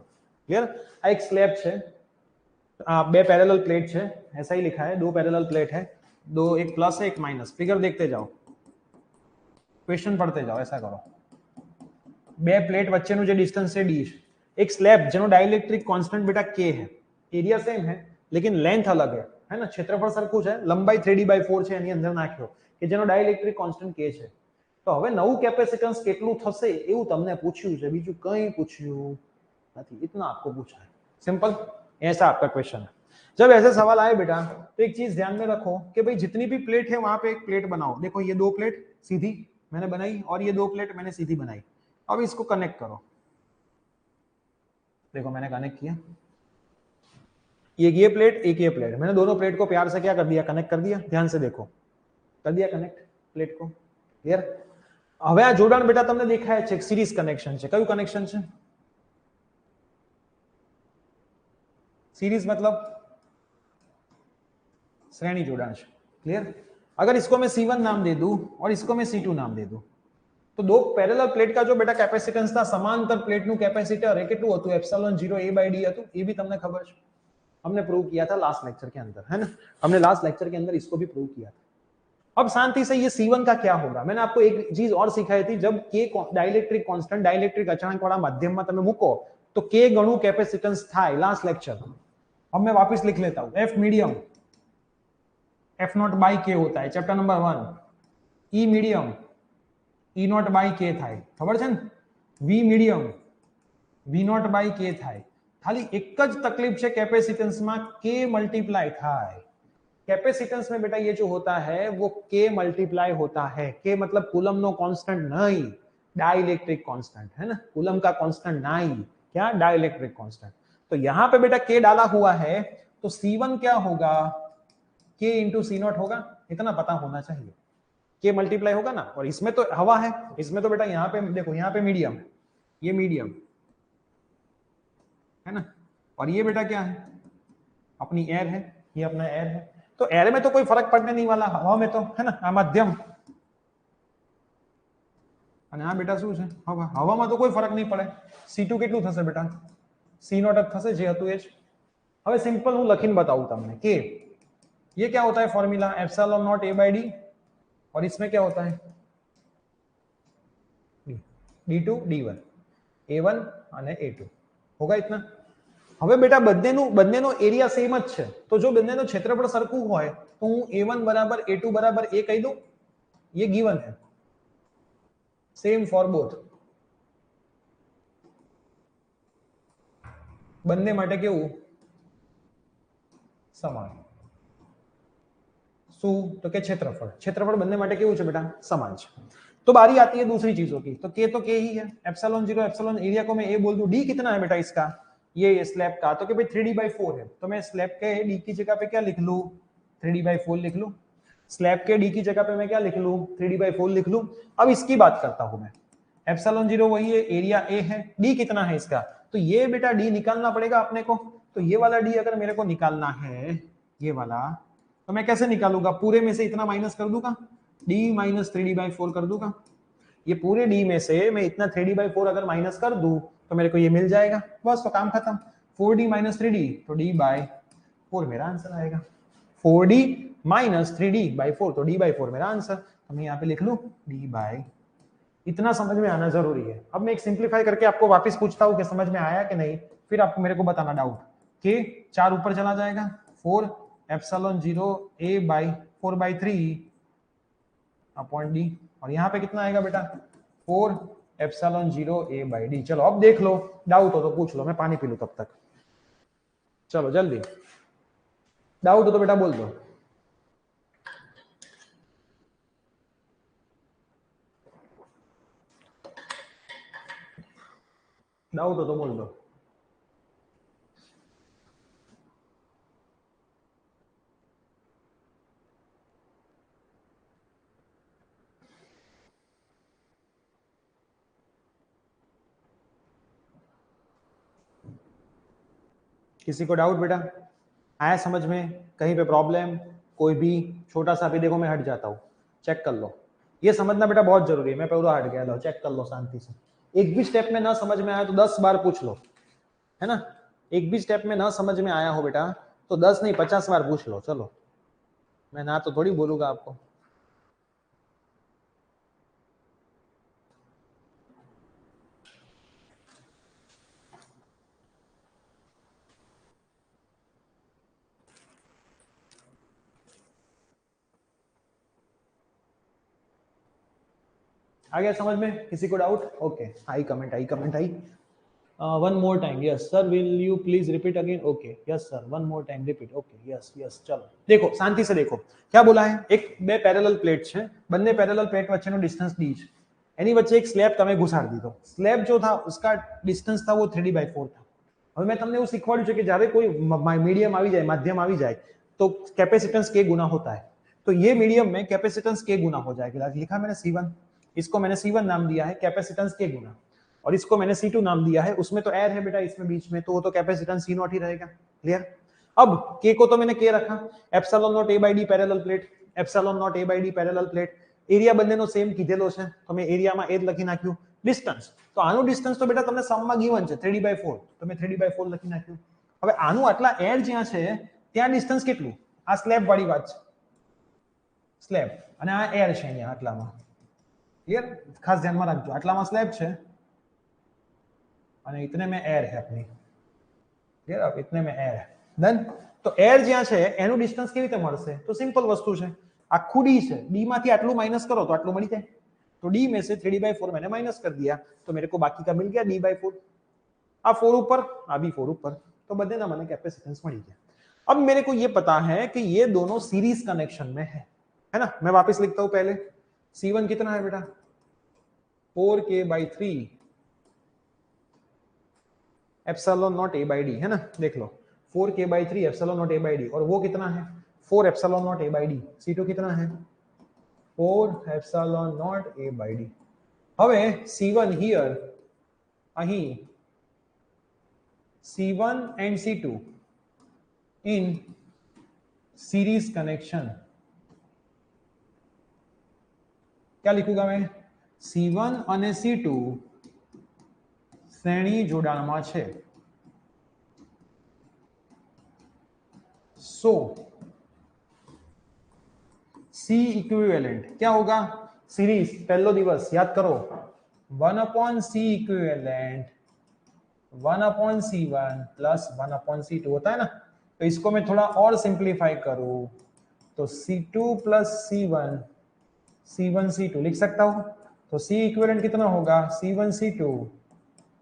क्लियर। एक स्लैब है, बे पैरेलल प्लेट है, ऐसा ही लिखा है, दो पैरेलल प्लेट है, दो, एक प्लस है एक माइनस। फिगर देखते जाओ, क्वेश्चन पढ़ते जाओ, ऐसा करो। बे प्लेट वच्चेનું જે ડિસ્ટન્સ છે ડી, એક સ્લેબ જેનો ડાઇલેક્ટ્રિક કોન્સ્ટન્ટ બેટા કે है, એરિયા સેમ है लेकिन લેન્થ અલગ है ना, क्षेत्रफળ સરખું છે, લંબાઈ 3D/4 છે, એની અંદર નાખ્યો કે જેનો ડાઇલેક્ટ્રિક કોન્સ્ટન્ટ કે છે। તો હવે નવું કેપેસિટન્સ કેટલું થશે એવું તમને પૂછ્યું છે, બીજું કંઈ પૂછ્યું નથી, इतना आपको पूछा है। सिंपल, ऐसा आपका क्वेश्चन है। जब ऐसे सवाल आए बेटा तो एक चीज ध्यान में रखो कि भाई जितनी भी प्लेट है वहां पे एक प्लेट बनाओ। देखो ये दो प्लेट सीधी मैंने बनाई और ये दो प्लेट मैंने सीधी बनाई। अब इसको कनेक्ट करो, देखो मैंने कनेक्ट किया, एक ये प्लेट एक ये प्लेट, मैंने दोनों प्लेट को प्यार से क्या कर दिया? कनेक्ट कर दिया। ध्यान से देखो, कर दिया कनेक्ट प्लेट को। क्लियर। હવે આ જોડાણ બેટા તમને દેખાય છે, એક સિરીઝ કનેક્શન છે। કયું કનેક્શન છે? सीरीज मतलब श्रेणी जोड़ाण है। क्लियर। अगर इसको मैं C1 नाम दे दूं और इसको मैं C2 नाम दे दूं तो दो पैरेलल प्लेट का जो बेटा कैपेसिटेंस था, समांतर प्लेट નું कैपेसिटर એ કેટલું હતું? ε0 a/d હતું। એ भी તમને खबर છે, हमने प्रूव किया था लास्ट लेक्चर के अंदर, है ना। हमने लास्ट लेक्चर के अंदर इसको भी प्रूव किया था। अब शांति से ये C1 का क्या होगा? मैंने आपको एक चीज और सिखाई थी, जब K डाइलेक्ट्रिक कांस्टेंट, डाइलेक्ट्रिक अचानक वाला माध्यम में તમે મૂકો तो K ગણું કેપેસિટન્સ થાય। लास्ट लेक्चर अब मैं वापस लिख लेता हूं, F मीडियम F0/K होता है, chapter number 1। E medium E0/K થાય, ખબર છે ને। V मीडियम V0/K થાય। ખાલી એક જ તકલીફ છે કેપેસિટન્સ માં, K મલ્ટીપ્લાય થાય। कैपेसिटेंस में बेटा ये जो होता है वो K मल्टीप्लाई होता है। K मतलब कूलम नो कांस्टेंट नहीं, डाइलेक्ट्रिक कांस्टेंट, है ना। कूलम का कांस्टेंट नहीं, क्या? Dielectric constant. तो यहां पे बेटा K डाला हुआ है तो C1 क्या होगा? K इंटू C0 होगा, इतना पता होना चाहिए। K मल्टीप्लाई होगा ना, और इसमें तो हवा है, इसमें तो बेटा यहाँ पे देखो, यहाँ पे मीडियम है, ये मीडियम है ना, और ये बेटा क्या है? अपनी एयर है, ये अपना एयर है। तो एयर में तो कोई फर्क पड़ने नहीं वाला, हवा में तो, है ना, मध्यम। અને આ બેટા શું છે? હવા। હવામાં તો કોઈ ફરક નહીં પડે। C2 કેટલું થશે બેટા? C0 જ થશે, જે હતું એ જ। હવે સિમ્પલ હું લખીને બતાવું તમને કે ये क्या होता है फॉर्मूला? ε0 a/d, और इसमें क्या होता है? d2 d1 a1 અને a2 होगा इतना। હવે બેટા બંનેનો એરિયા સેમ જ છે, તો જો બંનેનો ક્ષેત્રફળ સરખું હોય તો હું a1 બરાબર a2 બરાબર a કહી દઉં। ये गिवन है, सेम फॉर बोथ। બંને માટે કેવું? સમાન। શું? તો કે क्षेत्रफल બંને માટે કેવું છે બેટા? સમાન છે। तो बारी आती है दूसरी चीजों की। तो K तो K ही है, ε0 एप्सिलॉन, एरिया को मैं A बोल दूं। D कितना है बेटा इसका? ये स्लैब का, तो कि भाई 3D/4 है, तो मैं स्लैब के D की जगह पे क्या लिख लूं? 3D/4 लिख लूं। स्लैब के डी की जगह पे मैं क्या लिख लूं, 3d/4 लिख लूं। अब इसकी बात करता हूं मैं, एप्सिलॉन 0 वही है, एरिया ए है, डी कितना है इसका, तो ये बेटा डी निकालना पड़ेगा अपने को। तो ये वाला डी अगर मेरे को निकालना है, ये वाला, तो मैं कैसे निकालूंगा, पूरे में से इतना माइनस कर दूंगा, डी माइनस 3d/4 कर दूंगा। ये पूरे डी में से मैं इतना 3d/4 अगर माइनस कर दूं तो मेरे को ये मिल जाएगा, बस तो काम खत्म। 4d माइनस 3d, तो d/4 मेरा आंसर आएगा। 4d माइनस 3d/4, तो d/4 मेरा आंसर। तो मैं यहाँ पे लिख लूं d/, इतना समझ में आना जरूरी है। अब मैं एक सिंप्लीफाई करके आपको वापस पूछता हूँ कि समझ में आया कि नहीं, फिर आपको मेरे को बताना डाउट। के 4 ऊपर चला जाएगा, 4 एप्सिलॉन 0 a/4/3 अपॉन डी, और यहाँ पे कितना आएगा बेटा, 4 एप्सिलॉन 0 a/d। चलो अब देख लो, डाउट हो तो पूछ लो, मैं पानी पी लूं तब तक। चलो जल्दी, डाउट हो तो बेटा बोल दो। डाउट हो तो बोल दो। किसी को डाउट बेटा आया समझ में, कहीं पे प्रॉब्लम, कोई भी छोटा सा भी देखो मैं हट जाता हूँ, चेक कर लो। ये समझना बेटा बहुत जरूरी है, मैं पूरा हट गया, लो चेक कर लो शांति से। एक भी स्टेप में ना समझ में आया तो 10 बार पूछ लो, है ना। एक भी स्टेप में ना समझ में आया हो बेटा तो 10 नहीं 50 बार पूछ लो। चलो मैं ना तो थोड़ी बोलूंगा आपको। आ गया समझ में, किसी को doubt? Okay, I comment I. One more time, yes sir, will you please repeat again? Okay yes sir, one more time repeat. Okay yes. चलो देखो शांति से देखो क्या बोला है, एक બે પેરેલલ પ્લેટ છે, બંને પેરેલલ પ્લેટ વચ્ચેનો ડિસ્ટન્સ d છે, એની વચ્ચે એક સ્લેબ તમે ઘુસાડી દીધો, સ્લેબ जो था उसका डिस्टेंस था वो 3d/4 था। હવે મેં તમને એવું શીખવાડ્યું છે કે જ્યારે કોઈ મીડિયમ આવી જાય, માધ્યમ આવી જાય તો कैपेसिटेंस k गुना होता है, तो ये मीडियम में कैपेसिटेंस k गुना हो जाएगा। लिखा मैंने C1, इसको मैंने C1 नाम दिया है, कैपेसिटेंस k गुना, और इसको मैंने C2 नाम दिया है, उसमें तो एयर है बेटा इसमें बीच में, तो वो तो कैपेसिटेंस C0 ही रहेगा। क्लियर? अब K को तो मैंने K रखा, epsilon not a/d parallel plate, epsilon not a/d parallel plate, area બંનેનો સેમ કીધેલો છે તો મેં એરિયામાં એ જ લખી નાખ્યું। ડિસ્ટન્સ તો આનું ડિસ્ટન્સ તો બેટા તમને સમમાં ગિવન છે 3d/4, તો મેં 3d/4 લખી નાખ્યું। હવે આનું આટલા એર જ્યાં છે ત્યાં ડિસ્ટન્સ કેટલું, આ સ્લેબ વાળી વાત છે, સ્લેબ, અને આ એર છે અહીંયા આટલામાં। क्लियर? खास ध्यान में रखो, आटलाમાં स्लेब છે અને इतने में एयर है अपनी। क्लियर? अब इतने में एयर है, डन। तो एयर જ્યાં છે એનું ડિસ્ટન્સ કેવી રીતે મળશે, તો સિમ્પલ વસ્તુ છે, આખું ડી છે, ડી માંથી આટલું માઈનસ કરો તો આટલું મળી જાય, तो डी में से 3d/4 मैंने माइनस कर दिया, तो मेरे को बाकी का मिल गया d/4। आ 4 ऊपर, आ भी 4 ऊपर, तो बदले ना मैंने कैपेसिटेंस मिल गया। अब मेरे को ये पता है कि ये दोनों सीरीज कनेक्शन में है ना। मैं वापस लिखता हूं पहले, C1 कितना है बेटा, 4k/3 एप्सिलॉन नॉट a/d, है ना। देख लो 4k/3 एप्सिलॉन नॉट a/d, और वो कितना है 4 एप्सिलॉन नॉट a/d। C2 कितना है 4 एप्सिलॉन नॉट a/d। હવે C1 हियर, અહીં C1 and C2 in series connection, क्या लिखूंगा मैं, C1 અને C2 શ્રેણી જોડાણમાં છે। सो C इक्विवेलेंट क्या होगा, सीरीज पहलो दिवस याद करो, 1/C equivalent 1/C1 plus 1/C2 होता है ना। तो इसको मैं थोड़ा और सिंप्लीफाई करूं तो C2 plus C1 C1 C2 लिख सकता हूं। तो C इक्विवेलेंट कितना होगा, C1 C2,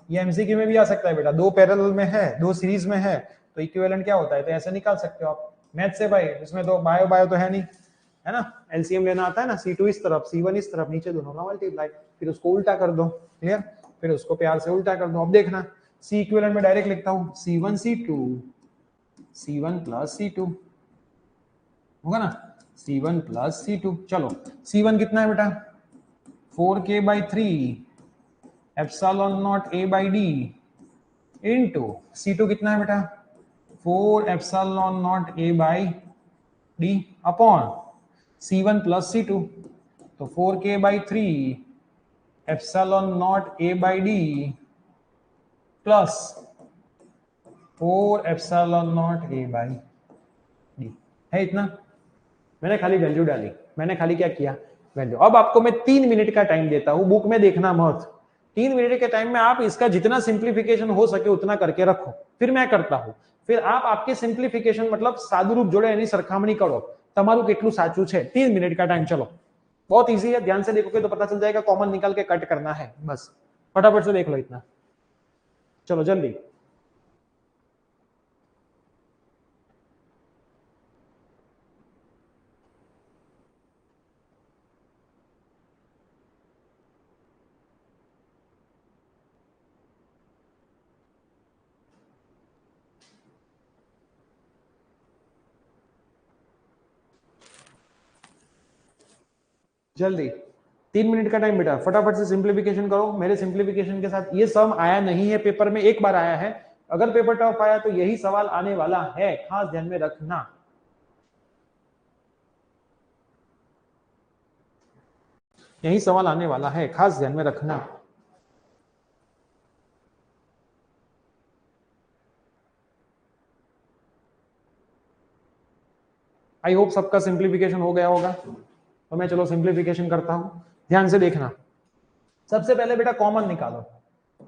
ये एमसीक्यू में भी आ सकता है बेटा, दो पैरेलल में है, दो सीरीज में है, तो इक्विवेलेंट क्या होता है, तो ऐसे निकाल सकते हो आप मैथ से भाई, इसमें तो बायो तो है नहीं, है ना। एलसीएम लेना आता है ना, C2 इस तरफ C1 इस तरफ, नीचे दोनों का मल्टीप्लाई, फिर उसको उल्टा कर दो। क्लियर? फिर उसको प्यार से उल्टा कर दो। अब देखना C इक्विवेलेंट में डायरेक्ट लिखता हूं, C1 C2 C1 plus C2 होगा ना। C1 plus C2। चलो C1 कितना है बेटा 4k/3 epsilon not a by d into C2 कितना है बेटा 4 epsilon not a by d upon C1 plus C2। तो 4k/3 epsilon not a by d plus 4 epsilon not a by d है इतना। मैंने खाली वैल्यू डाली, मैंने खाली क्या किया वैल्यू। अब आपको मैं 3 मिनट का टाइम देता हूं, बुक में देखना मत। 3 मिनट के टाइम में आप इसका जितना सिंप्लीफिकेशन हो सके उतना करके रखो, फिर मैं करता हूं। फिर आप आपके सिंप्लीफिकेशन मतलब सादुरूप जोड़े यानी सरखामणी करो તમારું કેટલું સાચું છે। 3 मिनट का टाइम। चलो बहुत इजी है, ध्यान से देखोगे तो पता चल जाएगा। कॉमन निकाल के कट करना है बस, फटाफट से देख लो इतना। चलो जल्दी। जल्दी 3 मिनट का टाइम बेटा, फटाफट से सिंप्लीफिकेशन करो। मेरे सिंप्लीफिकेशन के साथ ये सम आया नहीं है पेपर में, एक बार आया है। अगर पेपर टफ आया तो यही सवाल आने वाला है, खास ध्यान में रखना। यही सवाल आने वाला है, खास ध्यान में रखना। आई होप सबका सिंप्लीफिकेशन हो गया होगा। तो मैं चलो सिंप्लीफिकेशन करता हूं, ध्यान से देखना। सबसे पहले बेटा कॉमन निकालो,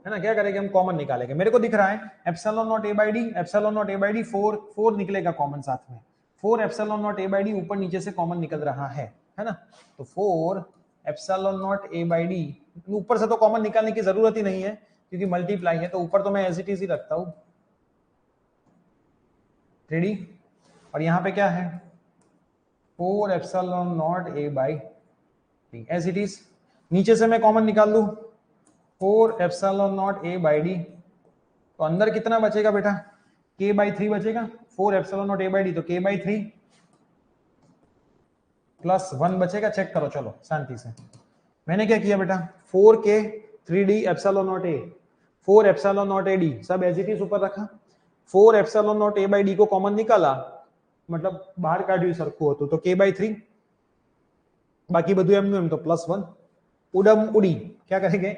है ना। क्या करेंगे हम, कॉमन निकालेंगे। मेरे को दिख रहा है epsilon not a by d, epsilon not a by d 4 निकलेगा कॉमन साथ में। 4 epsilon not a by d ऊपर नीचे से कॉमन निकल रहा है ना। तो 4 epsilon not a by d, ऊपर से तो कॉमन निकालने की जरूरत ही नहीं है क्योंकि मल्टीप्लाई है, तो ऊपर तो मैं एज इट इज ही रखता हूं। रेडी। और यहाँ पे क्या है 4 epsilon not a by d as it is. नीचे से मैं कॉमन निकाल लूं 4 epsilon not a by d, तो अंदर कितना बचेगा बेटा k/3 बचेगा। 4 epsilon not a by d तो k/3 प्लस 1 बचेगा। चेक करो चलो शांति से। मैंने क्या किया बेटा 4k 3d epsilon not a, 4 epsilon not a d सब एज इट इज ऊपर रखा। 4 epsilon not a by d को कॉमन निकाला, मतलब बाहर काढ્યું સરખું હતું, तो k/3 बाकी બધું એમનું એમ, तो +1। उडम उड़ी, क्या करेंगे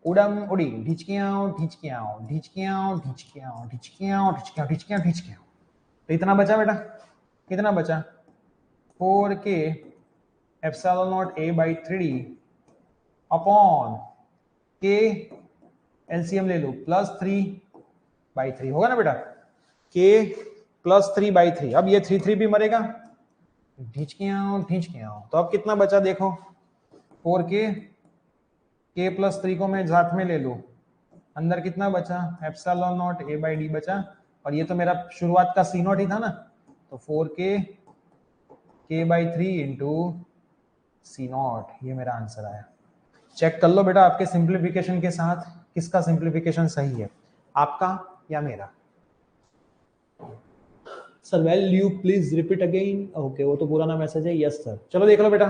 उडम उड़ी, ढिचकियाओ ढिचकियाओ ढिचकियाओ ढिचकियाओ ढिचकियाओ ढिचकियाओ ढिचकियाओ ढिचकियाओ। तो इतना बचा बेटा, कितना बचा 4k epsilon not a by 3d upon k, LCM ले लो +3/3 होगा ना बेटा, k +3/3। अब ये 3 भी मरेगा, ढिचकियाओ ढिचकियाओ। तो अब कितना बचा देखो 4k, k +3 को मैं साथ में ले लूं, अंदर कितना बचा epsilon not a by d बचा। और ये तो मेरा शुरुआत का C0 ही था ना, तो 4k k/3 इंटू C0, ये मेरा आंसर आया। चेक कर लो बेटा आपके सिंप्लीफिकेशन के साथ किसका सिंप्लीफिकेशन सही है, आपका या मेरा। Sir value please repeat again. Okay वो तो पुराना मैसेज है, यस सर। चलो देख लो बेटा,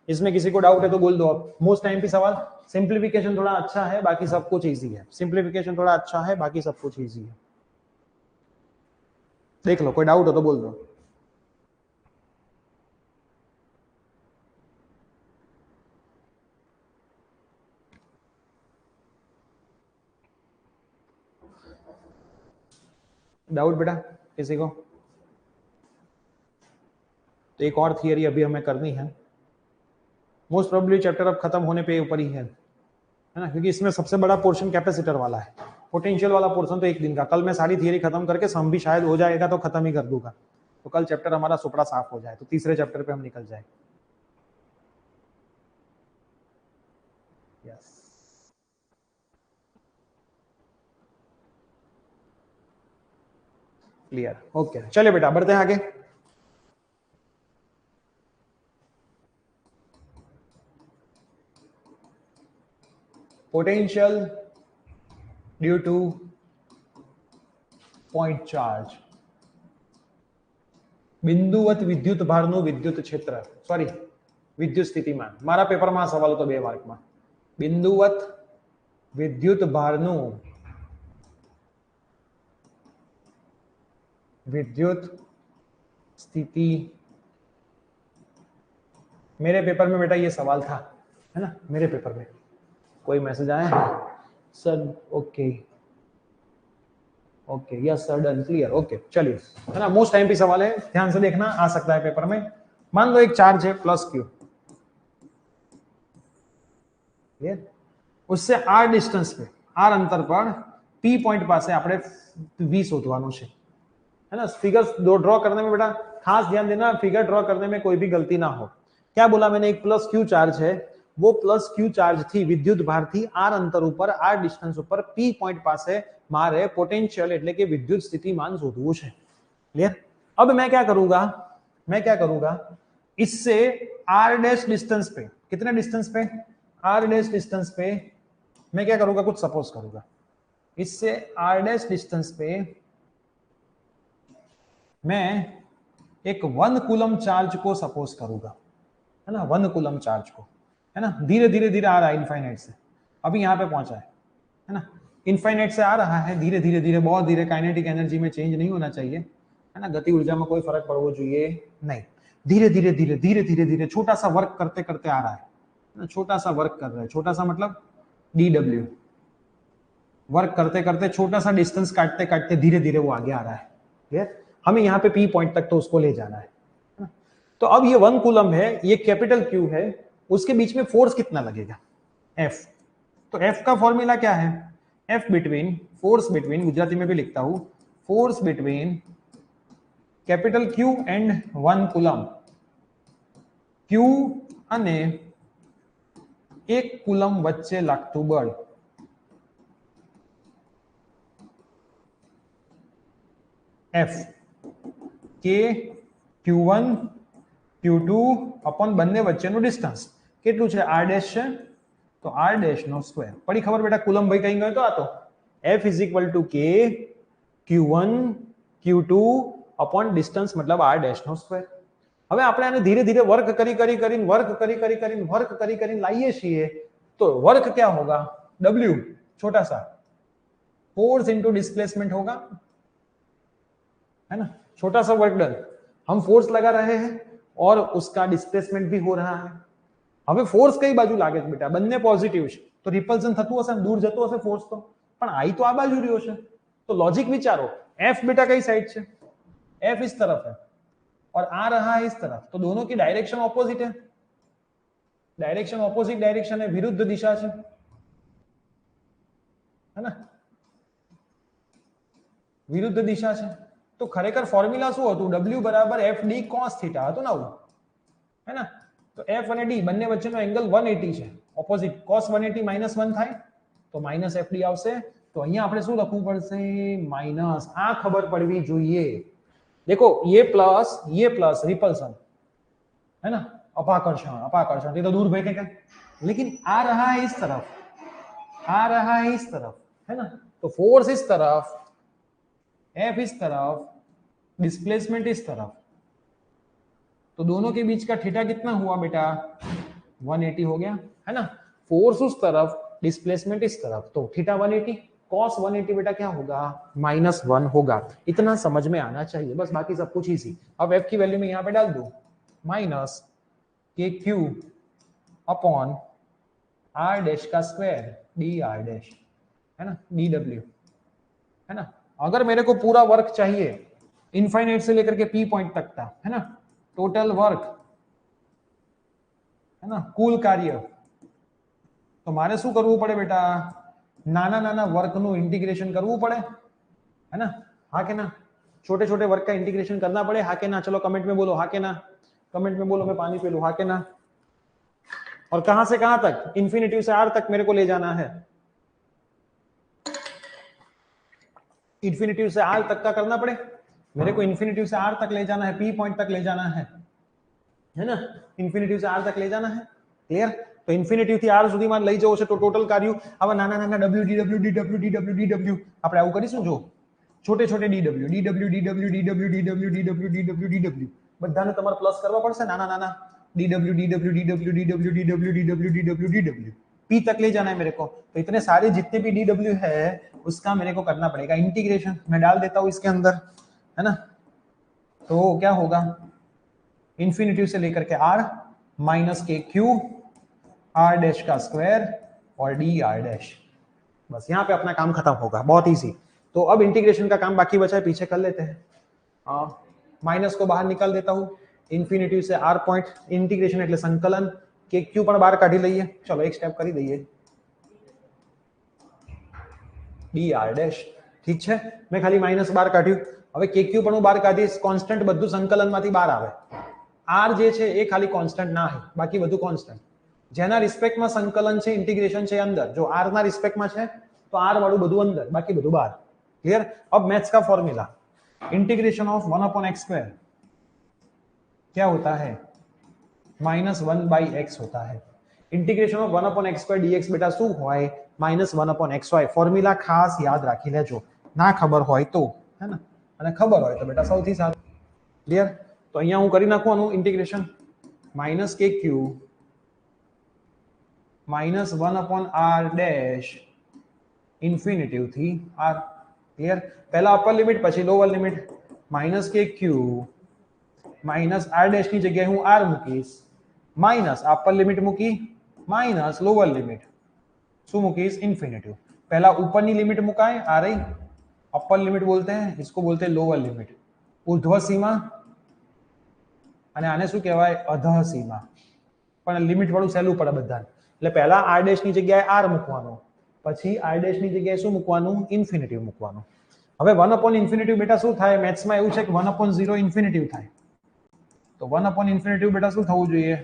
इसमें किसी को डाउट है तो बोल दो। आप मोस्ट टाइम पे सवाल, सिंप्लीफिकेशन थोड़ा अच्छा है बाकी सब कुछ इजी है। सिंप्लीफिकेशन थोड़ा अच्छा है बाकी सब कुछ इजी है। देख लो, कोई डाउट हो तो बोल दो। डाउट बेटा किसी को? तो एक और थियरी अभी हमें करनी है, मोस्ट प्रोबेबली चैप्टर अब खत्म होने पे ऊपर ही है ना, क्योंकि इसमें सबसे बड़ा पोर्शन कैपेसिटर वाला है। पोटेंशियल वाला पोर्शन तो एक दिन का, कल मैं सारी थियरी खत्म करके सम भी शायद हो जाएगा तो खत्म ही कर दूंगा, तो कल चैप्टर हमारा सुपड़ा साफ हो जाए तो तीसरे चैप्टर पे हम निकल जाए। यस क्लियर, ओके चलिए बेटा बढ़ते हैं आगे। Potential due to point charge. બિંદુવત વિદ્યુત ભારનું વિદ્યુત ક્ષેત્ર સોરી વિદ્યુત સ્થિતિમાન મારા પેપરમાં સવાલ હતો 2 માર્કમાં બિંદુવત વિદ્યુત ભારનું विद्युत स्थिति मेरे पेपर में बेटा ये सवाल था है ना मेरे पेपर में कोई मैसेज आया है sir okay okay yes sir done clear okay चलिए है ना मोस्ट टाइम पे सवाल है ध्यान से देखना आ सकता है पेपर में मान लो एक चार्ज है प्लस क्यू उससे आर डिस्टेंस पे आर अंतर पर पी पॉइंट पास આપણે v શોધવાનું છે है ना फिगर ड्रॉ करने में बेटा खास ध्यान देना फिगर ड्रॉ करने में कोई भी गलती ना हो क्या बोला मैंने एक प्लस क्यू चार्ज है वो प्लस क्यू चार्ज थी विद्युत भार थी आर अंतर ऊपर आर डिस्टेंस ऊपर पी पॉइंट पास है मारे पोटेंशियल એટલે કે વિદ્યુત સ્થિતિમાન શોધવું છે ક્લિયર अब मैं क्या करूंगा इससे आर डैश डिस्टेंस पे कितने डिस्टेंस पे आर डैश डिस्टेंस पे मैं क्या करूंगा कुछ सपोज करूंगा इससे आर डैश डिस्टेंस पे मैं एक 1 कूलम चार्ज को सपोज करूंगा है ना 1 कूलम चार्ज को है ना धीरे धीरे धीरे आ रहा है इनफाइनाइट से अभी यहाँ पे पहुंचा है ना इनफाइनाइट से आ रहा है धीरे धीरे धीरे बहुत धीरे काइनेटिक एनर्जी में चेंज नहीं होना चाहिए है ना गति ऊर्जा में कोई फर्क पड़ना चाहिए नहीं धीरे धीरे धीरे धीरे धीरे धीरे छोटा सा वर्क करते करते आ रहा है ना छोटा सा वर्क कर रहा है छोटा सा मतलब DW वर्क करते करते छोटा सा डिस्टेंस काटते काटते धीरे धीरे वो आगे आ रहा है क्लियर हमें यहाँ पे पी पॉइंट तक तो उसको ले जाना है तो अब ये 1 कूलम है ये कैपिटल क्यू है उसके बीच में फोर्स कितना लगेगा F तो F का फॉर्मूला क्या है F between force between Gujarati में भी लिखता हूं force between capital Q and 1 coulomb Q અને 1 કુલમ વચ્ચે લાગતું બળ F કે Q1 Q2 अपॉन બંને વચ્ચેનું ડિસ્ટન્સ કેટલું છે r ડેશ છે તો r ડેશ નો સ્ક્વેર પડી ખબર બેટા કુલમ ભાઈ કઈ ગયો તો આ તો F K Q1 Q2 upon distance मतलब r डैश नो स्क्वेर હવે આપણે આને ધીરે ધીરે વર્ક કરી લાઈએ છીએ તો વર્ક क्या होगा W छोटा सा फोर्स इनटू डिस्प्लेसमेंट होगा है ना छोटा सा वर्क डन हम फोर्स लगा रहे हैं और उसका डिस्प्लेसमेंट भी हो रहा है હવે फोर्स કઈ બાજુ લાગે છે બેટા બંને પોઝિટિવ છે તો રિપલ્શન થતું હશે દૂર જતો હશે फोर्स तो પણ आई तो આ બાજુ રહ્યો છે तो लॉजिक विचारो F बेटा कई साइड છે F इस तरफ है और आ रहा है इस तरफ तो दोनों की डायरेक्शन ऑपोजिट है डायरेक्शन ऑपोजिट डायरेक्शन है विरुद्ध दिशा है ना विरुद्ध दिशा है तो खरेखर फॉर्म्युला શું હતું W बराबर FD cos थीटा હતો ને આવું है ना तो F અને D બંને વચ્ચેનો એંગલ 180 છે ऑपोजिट cos 180 -1 થાય તો -FD આવશે तो અહીંયા આપણે શું લખવું પડશે માઈનસ આ ખબર પડવી જોઈએ देखो ये प्लस रिपल्सन है ना अपाकर्षण ये तो दूर बैठे का लेकिन आ रहा है इस तरफ है ना तो फोर्स इस तरफ F इस तरफ डिस्प्लेसमेंट इस तरफ तो दोनों के बीच का थीटा कितना हुआ बेटा 180 हो गया है ना फोर्स उस तरफ डिस्प्लेसमेंट इस तरफ तो थीटा 180 cos 180 बेटा क्या होगा -1 होगा इतना समझ में आना चाहिए बस बाकी सब कुछ इजी अब F की वैल्यू में यहाँ पे डाल दो -KQ अपॉन R डैश का स्क्वायर dr डैश है ना dW है ना अगर मेरे को पूरा वर्क चाहिए इनफाइनाइट से लेकर के P पॉइंट तक था है ना टोटल वर्क है ना कुल कार्य तो मारे शू करवू पड़े बेटा नाना नाना वर्क नु इंटीग्रेशन करवू पड़े है ना हाँ के ना छोटे छोटे वर्क का इंटीग्रेशन करना पड़े हाँ के ना चलो कमेंट में बोलो हाँ के ना कमेंट में बोलो मैं पानी पी लूं हाँ के ना और कहां से कहां तक इंफिनिटी से आर तक मेरे को ले जाना है इंफिनिटी से आर तक का करना पड़े मेरे को इंफिनिटी से आर तक ले जाना है पी पॉइंट तक ले जाना है ना इंफिनिटी से आर तक ले जाना है क्लियर तो इंफिनिटी थी आर सुधी માં લઈ જવો છે તો ટોટલ કાર્ય હવે નાના નાના W આપણે આવું કરીશું જો छोटे छोटे ડીડબલ્યુ ડીડબલ્યુ ડીડબલ્યુ ડીડબલ્યુ ડીડબલ્યુ ડીડબલ્યુ ડીડબલ્યુ ડીડબલ્યુ બધાને તમારે પ્લસ કરવા પડશે નાના નાના ડીડબલ્યુ ડીડબલ્यू ડીડબલ્यू ડીडबल्यू ડીडबल्यू ડીडबल्यू ડીडबल्यू ડીडबल्यू पी तक ले जाना है मेरे को। तो इतने सारे जितने भी ડીडબલ્યુ है उसका मेरे को करना पड़ेगा इंटीग्रेशन। मैं डाल देता हूं इसके अंदर, है ना। तो क्या होगा, इंफिनिटी से लेकर के r माइनस के क्यू r डैश का स्क्वायर और डी r डैश। बस यहाँ पे अपना काम खत्म होगा, बहुत इजी। तो अब इंटीग्रेशन का काम बाकी बचा है, पीछे कर लेते हैं। माइनस को बाहर निकाल देता हूँ, इन्फिनिटी से r पॉइंट इंटीग्रेशन એટલે સંકલન કે q પણ બહાર કાઢી લઈએ। ચલો એક સ્ટેપ કરી દઈએ, dr ડેશ। ઠીક છે, મેં ખાલી માઈનસ બહાર કાઢ્યું। હવે કે q પણ હું બહાર કાઢીશ, કોન્સ્ટન્ટ બધું સંકલનમાંથી બહાર આવે। r જે છે એ ખાલી કોન્સ્ટન્ટ ના હોય, બાકી બધું કોન્સ્ટન્ટ। જેના રિસ્પેક્ટમાં સંકલન છે, इंटीग्रेशन છે અંદર, જો r ના રિસ્પેક્ટમાં છે તો r વાળું બધું અંદર, બાકી બધું બહાર। क्लियर। अब मैथ्स का फॉर्मूला, इंटीग्रेशन ऑफ 1/x² क्या होता है, -1/x होता है। इंटीग्रेशन ऑफ 1/x² dx बेटा શું હોય, -1/xy। ફોર્મ્યુલા ખાસ યાદ રાખી લેજો, ના ખબર હોય તો, है ना, અને ખબર હોય તો બેટા સૌથી સારું। ક્લિયર। તો અહીંયા હું કરી નાખું આનું integration, -kq -1/r dash infinity थी r। क्लियर। पहला अपर लिमिट પછી lower limit, -kq minus r dash की जगह हूं r મૂકીશ, माइनस अपर लिमिट મૂકી, माइनस लोअर लिमिट શું મૂકીશ, इंफिनिटी। पहला ऊपर की लिमिट मुकाए, आ रही अपर लिमिट बोलते हैं, इसको बोलते हैं लोअर लिमिट, ऊर्ध्व सीमा, અને આને શું કહેવાય, અધઃ सीमा। પણ लिमिट વાળું સહેલું પડે બધાને, એટલે પહેલા r ડેશ ની જગ્યાએ r મૂકવાનો, પછી r ડેશ ની જગ્યાએ શું મૂકવાનું, ઇન્ફિનિટી મૂકવાનું। હવે 1/ઇન્ફિનિટી બેટા શું થાય, મેથ્સમાં એવું છે કે 1/0 ઇન્ફિનિટી થાય। तो 1/ઇન્ફિનિટી बेटा શું થવું જોઈએ,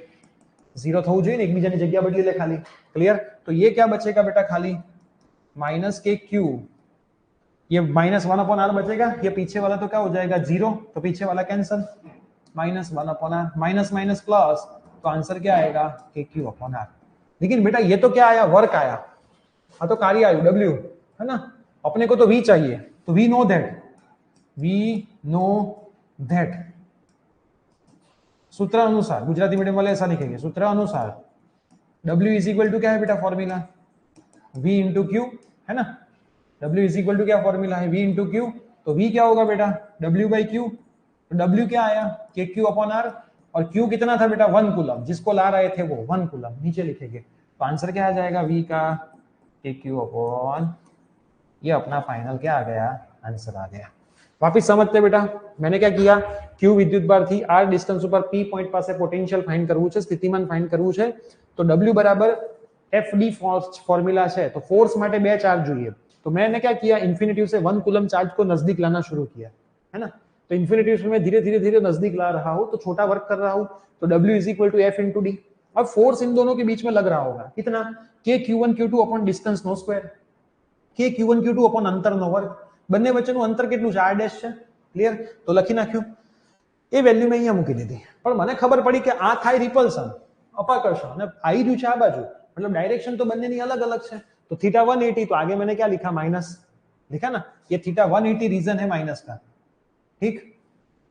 0 થવું જોઈએ ને, એકબીજાની જગ્યા બદલી લે ખાલી। क्लियर। तो ये क्या बचेगा बेटा, खाली -kq, ये -1/r बचेगा, ये पीछे वाला तो क्या हो जाएगा 0, तो पीछे वाला cancel, -1/r, minus minus plus, तो आंसर क्या आएगा, kq/r। लेकिन बेटा ये तो क्या आया, वर्क आया, हाँ तो कार्य आयु w, है ना। अपने को तो v चाहिए, तो वी नो दैट सूत्र अनुसार, गुजराती मीडियम वाले ऐसा लिखेंगे, सूत्र अनुसार W इज इक्वल टू क्या है बेटा, फॉर्मूला V इंटू क्यू, है ना। W इज इक्वल टू क्या फॉर्मूला है, V इंटू क्यू। तो V क्या होगा बेटा, W बाई क्यू। तो W क्या आया, KQ/R, और Q कितना था बेटा, 1 कूलम, जिसको ला रहे थे वो 1 कूलम, नीचे लिखेंगे। तो आंसर क्या आ जाएगा, V का KQ/, ये अपना फाइनल क्या आ गया, आंसर आ गया। वापिस समझते बेटा, मैंने क्या किया, क्यू विद्युत भार थी, r डिस्टन्स पर p पॉइंट पासे पोटेंशियल फाइंड करવું છે, સ્થિતિમાન फाइंड કરવું છે। तो w बराबर fd फोर्स फॉर्मूला है, तो फोर्स માટે બે चार्ज જોઈએ। तो मैंने क्या किया, इंफिनिटी से 1 कूलम चार्ज को नजदीक लाना शुरू किया, है ना। तो इंफिनिटी से मैं धीरे धीरे धीरे नजदीक ला रहा हूं, तो छोटा वर्क कर रहा हूं। तो w is equal to f into D. अब फोर्स इन दोनों के बीच में लग रहा होगा, कितना, k q1 q2 upon distance नो square, k q1 q2 upon अंतर नो वर्ग, બંને વચ્ચેનું અંતર કેટલું છે, r ડેશ છે। ક્લિયર। તો લખી નાખ્યું, એ વેલ્યુ મેં અહીંયા મૂકી દીધી। પણ મને ખબર પડી કે આ થાય રિપલ્શન, અપાકર્ષણ, અને આવી રહ્યું છે આ બાજુ, मतलब डायरेक्शन तो बनने अलग अलग है। तो थीटा 180, तो आगे मैंने क्या लिखा, माइनस लिखा ना, ये थीटा 180 रीजन है माइनस का। ठीक।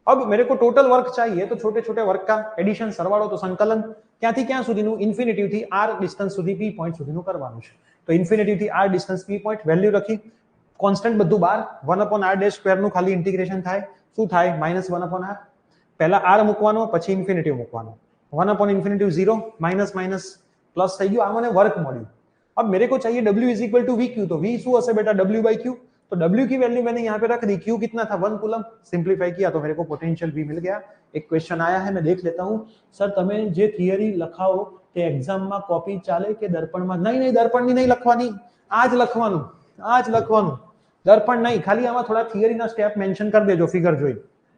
अब मेरे को टोटल वर्क चाहिए, तो छोटे छोटे वर्क का एडिशन, सरवाळो, तो संकलन ક્યાંથી ક્યાં સુધીનું, ઇન્ફિનિટી થી r ડિસ્ટન્સ સુધી p પોઈન્ટ સુધીનું કરવાનું છે। તો ઇન્ફિનિટી થી r distance p point, value રખી, કોન્સ્ટન્ટ બધું બાર, 1/r² નું ખાલી ઇન્ટિગ્રેશન થાય, શું થાય, -1/r। પહેલા r મૂકવાનો, પછી ઇન્ફિનિટી મૂકવાનો, 1/∞ 0, માઇનસ માઇનસ प्लस થઈ ગયું, આ મને વર્ક મળ્યું। अब मेरे को चाहिए w is equal to V Q. तो v શું હશે બેટા, w बाई क्यू। तो w की वैल्यू मैंने यहाँ पे रख दी, q कितना था, 1 कूलम, सिंप्लीफाई किया तो मेरे को पोटेंशियल v मिल गया। एक क्वेश्चन आया है, मैं देख लेता हूँ। सर તમે જે થિયરી લખાવો તે એક્ઝામમાં કોપી ચાલે કે દર્પણમાં? નહીં નહીં, દર્પણની નહીં લખવાની, આજ લખવાનું, દર્પણ નહીં, ખાલી આમાં થોડા થિયરીના સ્ટેપ મેન્શન કરી દેજો ફિગર જોઈ,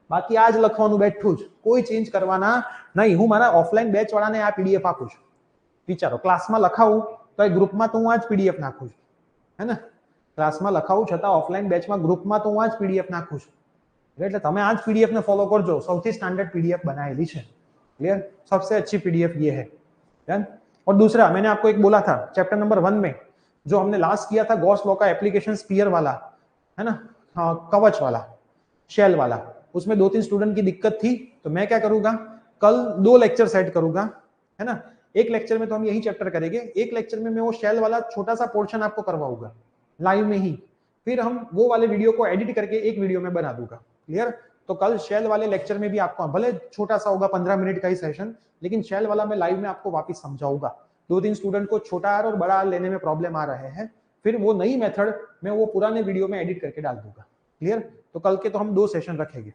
બાકી આજ લખવાનું બેઠું જ, કોઈ ચેન્જ કરવાના નહીં। હું મારા ઓફલાઈન બેચ વાળાને આ પીડીએફ આપું છું, વિચારો, ક્લાસમાં લખાવું તો એ ગ્રુપમાં તો હું આ જ પીડીએફ નાખું છું, હે ને। ક્લાસમાં લખાવું છતાં ઓફલાઈન બેચમાં ગ્રુપમાં તો હું આ જ પીડીએફ નાખું છું, એટલે તમે આ જ પીડીએફ ને ફોલો કરજો, સૌથી સ્ટાન્ડર્ડ पीडीएफ बनाएली है। क्लियर। सबसे अच्छी पीडीएफ ये है। डन। और दूसरा मैंने आपको एक बोला था चैप्टर नंबर 1 में, जो हमने लास्ट किया था गॉस लॉ का एप्लीकेशन स्फीयर वाला, है ना, हाँ कवच वाला, शेल वाला, उसमें 2-3 स्टूडेंट की दिक्कत थी, तो मैं क्या करूंगा, कल 2 लेक्चर सेट करूंगा, है ना। एक लेक्चर में तो हम यही चैप्टर करेंगे, एक लेक्चर में मैं वो शेल वाला छोटा सा पोर्शन आपको करवाऊंगा लाइव में ही, फिर हम वो वाले वीडियो को एडिट करके एक वीडियो में बना दूंगा। क्लियर? तो कल शेल वाले लेक्चर में भी आपको, भले छोटा सा होगा 15 मिनट का ही सेशन, लेकिन शेल वाला मैं लाइव में आपको वापस समझाऊंगा। 2-3 स्टूडेंट को छोटा आर और बड़ा आर लेने में प्रॉब्लम आ रहे हैं, फिर वो नई मेथड मैं वो पुराने वीडियो में एडिट करके डाल दूंगा। क्लियर? तो कल के तो हम 2 सेशन रखेंगे।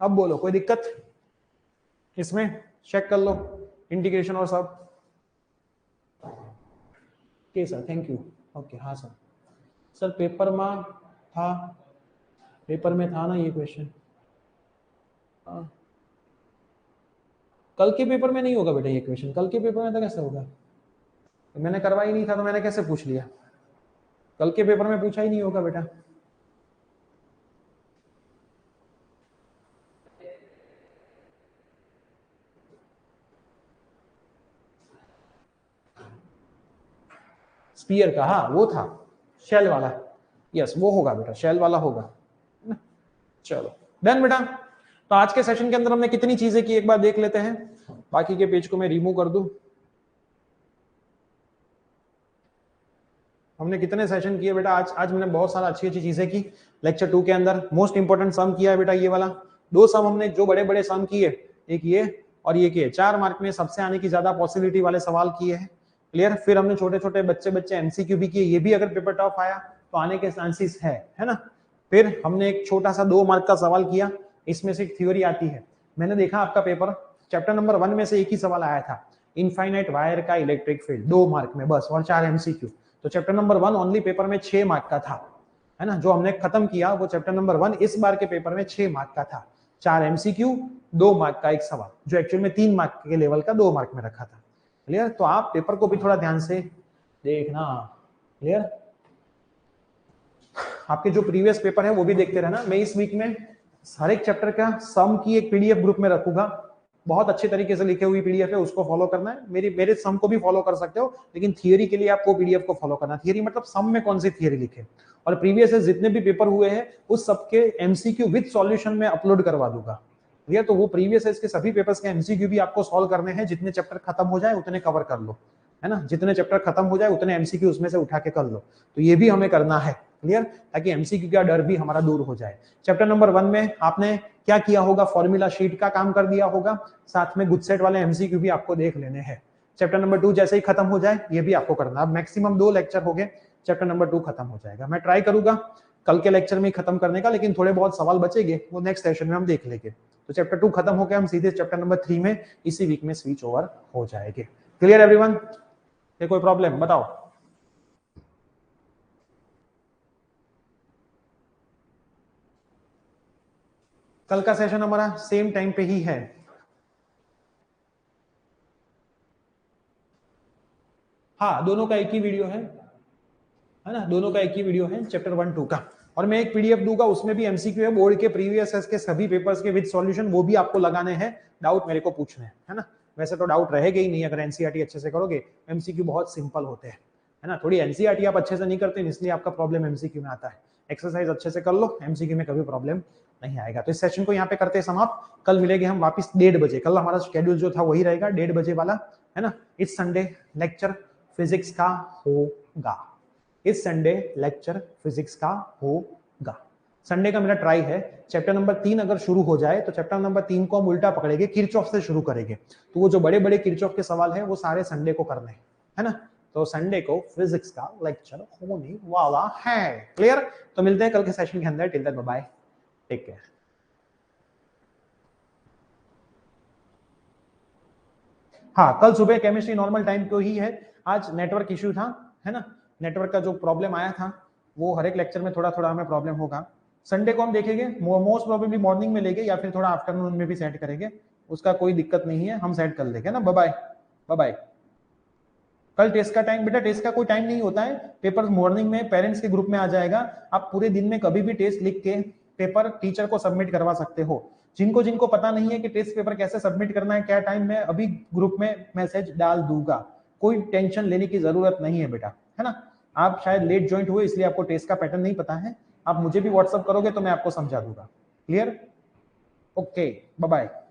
अब बोलो कोई दिक्कत इसमें? चेक कर लो इंटीग्रेशन और सब। Okay sir, thank you. Okay हाँ सर, सर पेपर में था, पेपर में था ना ये क्वेश्चन। कल के पेपर में नहीं होगा बेटा ये क्वेश्चन, कल के पेपर में तो कैसे होगा, तो मैंने करवा ही नहीं था, तो मैंने कैसे पूछ लिया, कल के पेपर में पूछा ही नहीं होगा बेटा। स्पीयर का, हाँ वो था शेल वाला, यस वो होगा बेटा, शेल वाला होगा। चलो डन बेटा। तो आज के सेशन के अंदर हमने कितनी चीजें की एक बार देख लेते हैं, बाकी के पेज को मैं रिमूव कर दूं। हमने कितने सेशन किए बेटा आज मैंने बहुत सारा अच्छी अच्छी चीजें की। लेक्चर 2 के अंदर मोस्ट इंपोर्टेंट सम किया है बेटा, ये वाला 2 सम हमने जो बड़े बड़े सम किए, एक ये और ये किए, 4 मार्क में सबसे आने की ज्यादा पॉसिबिलिटी वाले सवाल किए हैं। क्लियर? फिर हमने छोटे छोटे बच्चे एमसीक्यू भी किए, ये भी अगर पेपर टफ आया तो आने के चांसेस है ना। फिर हमने एक छोटा सा 2 मार्क का सवाल किया, इसमें से एक थ्योरी आती है। मैंने देखा आपका पेपर, चैप्टर नंबर 1 में से एक ही सवाल आया था, इनफाइनाइट वायर का इलेक्ट्रिक फील्ड, 2 मार्क में बस, और 4 एमसीक्यू। तो चैप्टर नंबर 1 ओनली पेपर में 6 मार्क का था, है ना। जो हमने खत्म किया वो चैप्टर नंबर 1 इस बार के पेपर में 6 मार्क का था, 4 एमसीक्यू, 2 मार्क का एक सवाल, जो एक्चुअल में 3 मार्क के लेवल का 2 मार्क में रखा था। क्लियर? तो आप पेपर को भी थोड़ा ध्यान से देखना। क्लियर? आपके जो प्रीवियस पेपर है वो भी देखते रहना। मैं इस वीक में हर एक चैप्टर का सम की एक पीडीएफ ग्रुप में रखूंगा, बहुत अच्छे तरीके से लिखी हुई पीडीएफ है, उसको फॉलो करना है। मेरे सम को भी फॉलो कर सकते हो, लेकिन थियरी के लिए आपको पीडीएफ को फॉलो करना। थियरी मतलब सम में कौन सी थियरी लिखे, और प्रीवियस जितने भी पेपर हुए हैं उस सबके एमसीक्यू विद सॉल्यूशन में अपलोड करवा दूंगा। ठीक है? तो वो प्रीवियस के सभी पेपर्स के एमसीक्यू भी आपको सॉल्व करने हैं, जितने चैप्टर खत्म हो जाए उतने कवर कर लो, है ना। जितने चैप्टर खत्म हो जाए उतने एमसीक्यू उसमें से उठा के कर लो, तो ये भी हमें करना है। क्लियर? ताकि एमसीक्यू का डर भी हमारा दूर हो जाए। चैप्टर नंबर 1 में आपने क्या किया होगा, फॉर्मूला शीट का काम कर दिया होगा, साथ में गुड सेट वाले एमसीक्यू भी आपको देख लेने हैं। चैप्टर नंबर 2 जैसे ही खत्म हो जाए ये भी आपको करना। अब मैक्सिमम 2 लेक्चर हो गए, चैप्टर नंबर 2 खत्म हो जाएगा। मैं ट्राई करूंगा कल के लेक्चर में ही खत्म करने का, लेकिन थोड़े बहुत सवाल बचेंगे वो नेक्स्ट सेशन में हम देख लेंगे। तो चैप्टर 2 खत्म हो गया, हम सीधे चैप्टर नंबर 3 में इसी वीक में स्विच ओवर हो जाएंगे। Clear everyone? ये कोई प्रॉब्लम बताओ? कल का सेशन हमारा सेम टाइम पे ही है। हाँ दोनों का एक ही वीडियो है ना, दोनों का एक ही वीडियो है चैप्टर 1-2 का। और मैं एक पीडीएफ दूंगा, उसमें भी एमसीक्यू है, बोर्ड के प्रीवियस के सभी पेपर्स के विद सॉल्यूशन, वो भी आपको लगाने हैं। डाउट मेरे को पूछने हैं, है ना। वैसे तो डाउट रहेगा ही नहीं अगर एनसीईआरटी अच्छे से करोगे, एमसीक्यू बहुत सिंपल होते हैं, है ना। थोड़ी एनसीईआरटी आप अच्छे से नहीं करते इसलिए आपका प्रॉब्लम एमसीक्यू में आता है। एक्सरसाइज अच्छे से कर लो, एमसीक्यू में कभी प्रॉब्लम नहीं आएगा। तो इस सेशन को यहाँ पे करते हैं समाप्त। कल मिलेंगे हम वापस 1:30 बजे। कल हमारा शेड्यूल जो था वही रहेगा 1:30 बजे वाला, है ना। इस संडे लेक्चर फिजिक्स का होगा, इस संडे लेक्चर फिजिक्स का होगा। संडे का मेरा ट्राई है, चैप्टर नंबर 3 अगर शुरू हो जाए तो चैप्टर नंबर 3 को हम उल्टा पकड़ेंगे, किरचॉफ से शुरू करेंगे। तो वो जो बड़े बड़े किरचॉफ के सवाल है वो सारे संडे को करने हैं, है ना। तो संडे को फिजिक्स का लेक्चर होने वाला है। क्लियर? तो मिलते हैं कल के सेशन के अंदर। Till then bye bye, take care. हाँ कल सुबह केमिस्ट्री नॉर्मल टाइम को ही है। आज नेटवर्क इश्यू था, है ना। नेटवर्क का जो प्रॉब्लम आया था वो हर एक लेक्चर में थोड़ा थोड़ा हमें प्रॉब्लम होगा। संडे को हम देखेंगे, मोस्ट प्रोबेबली मॉर्निंग में लेंगे या फिर थोड़ा आफ्टरनून में भी सेट करेंगे, उसका कोई दिक्कत नहीं है, हम सेट कर लेंगे ना। Bye bye, bye bye. कल टेस्ट का टाइम बेटा, टेस्ट का कोई टाइम नहीं होता है, पेपर मॉर्निंग में पेरेंट्स के ग्रुप में आ जाएगा। आप पूरे दिन में कभी भी टेस्ट लिख के पेपर टीचर को सबमिट करवा सकते हो। जिनको जिनको पता नहीं है कि टेस्ट पेपर कैसे सबमिट करना है, क्या टाइम, में अभी ग्रुप में मैसेज डाल दूंगा, कोई टेंशन लेने की जरूरत नहीं है बेटा, है ना। आप शायद लेट ज्वाइंट हुए इसलिए आपको टेस्ट का पैटर्न नहीं पता है। आप मुझे भी व्हाट्सअप करोगे तो मैं आपको समझा दूंगा। क्लियर? Okay, bye bye.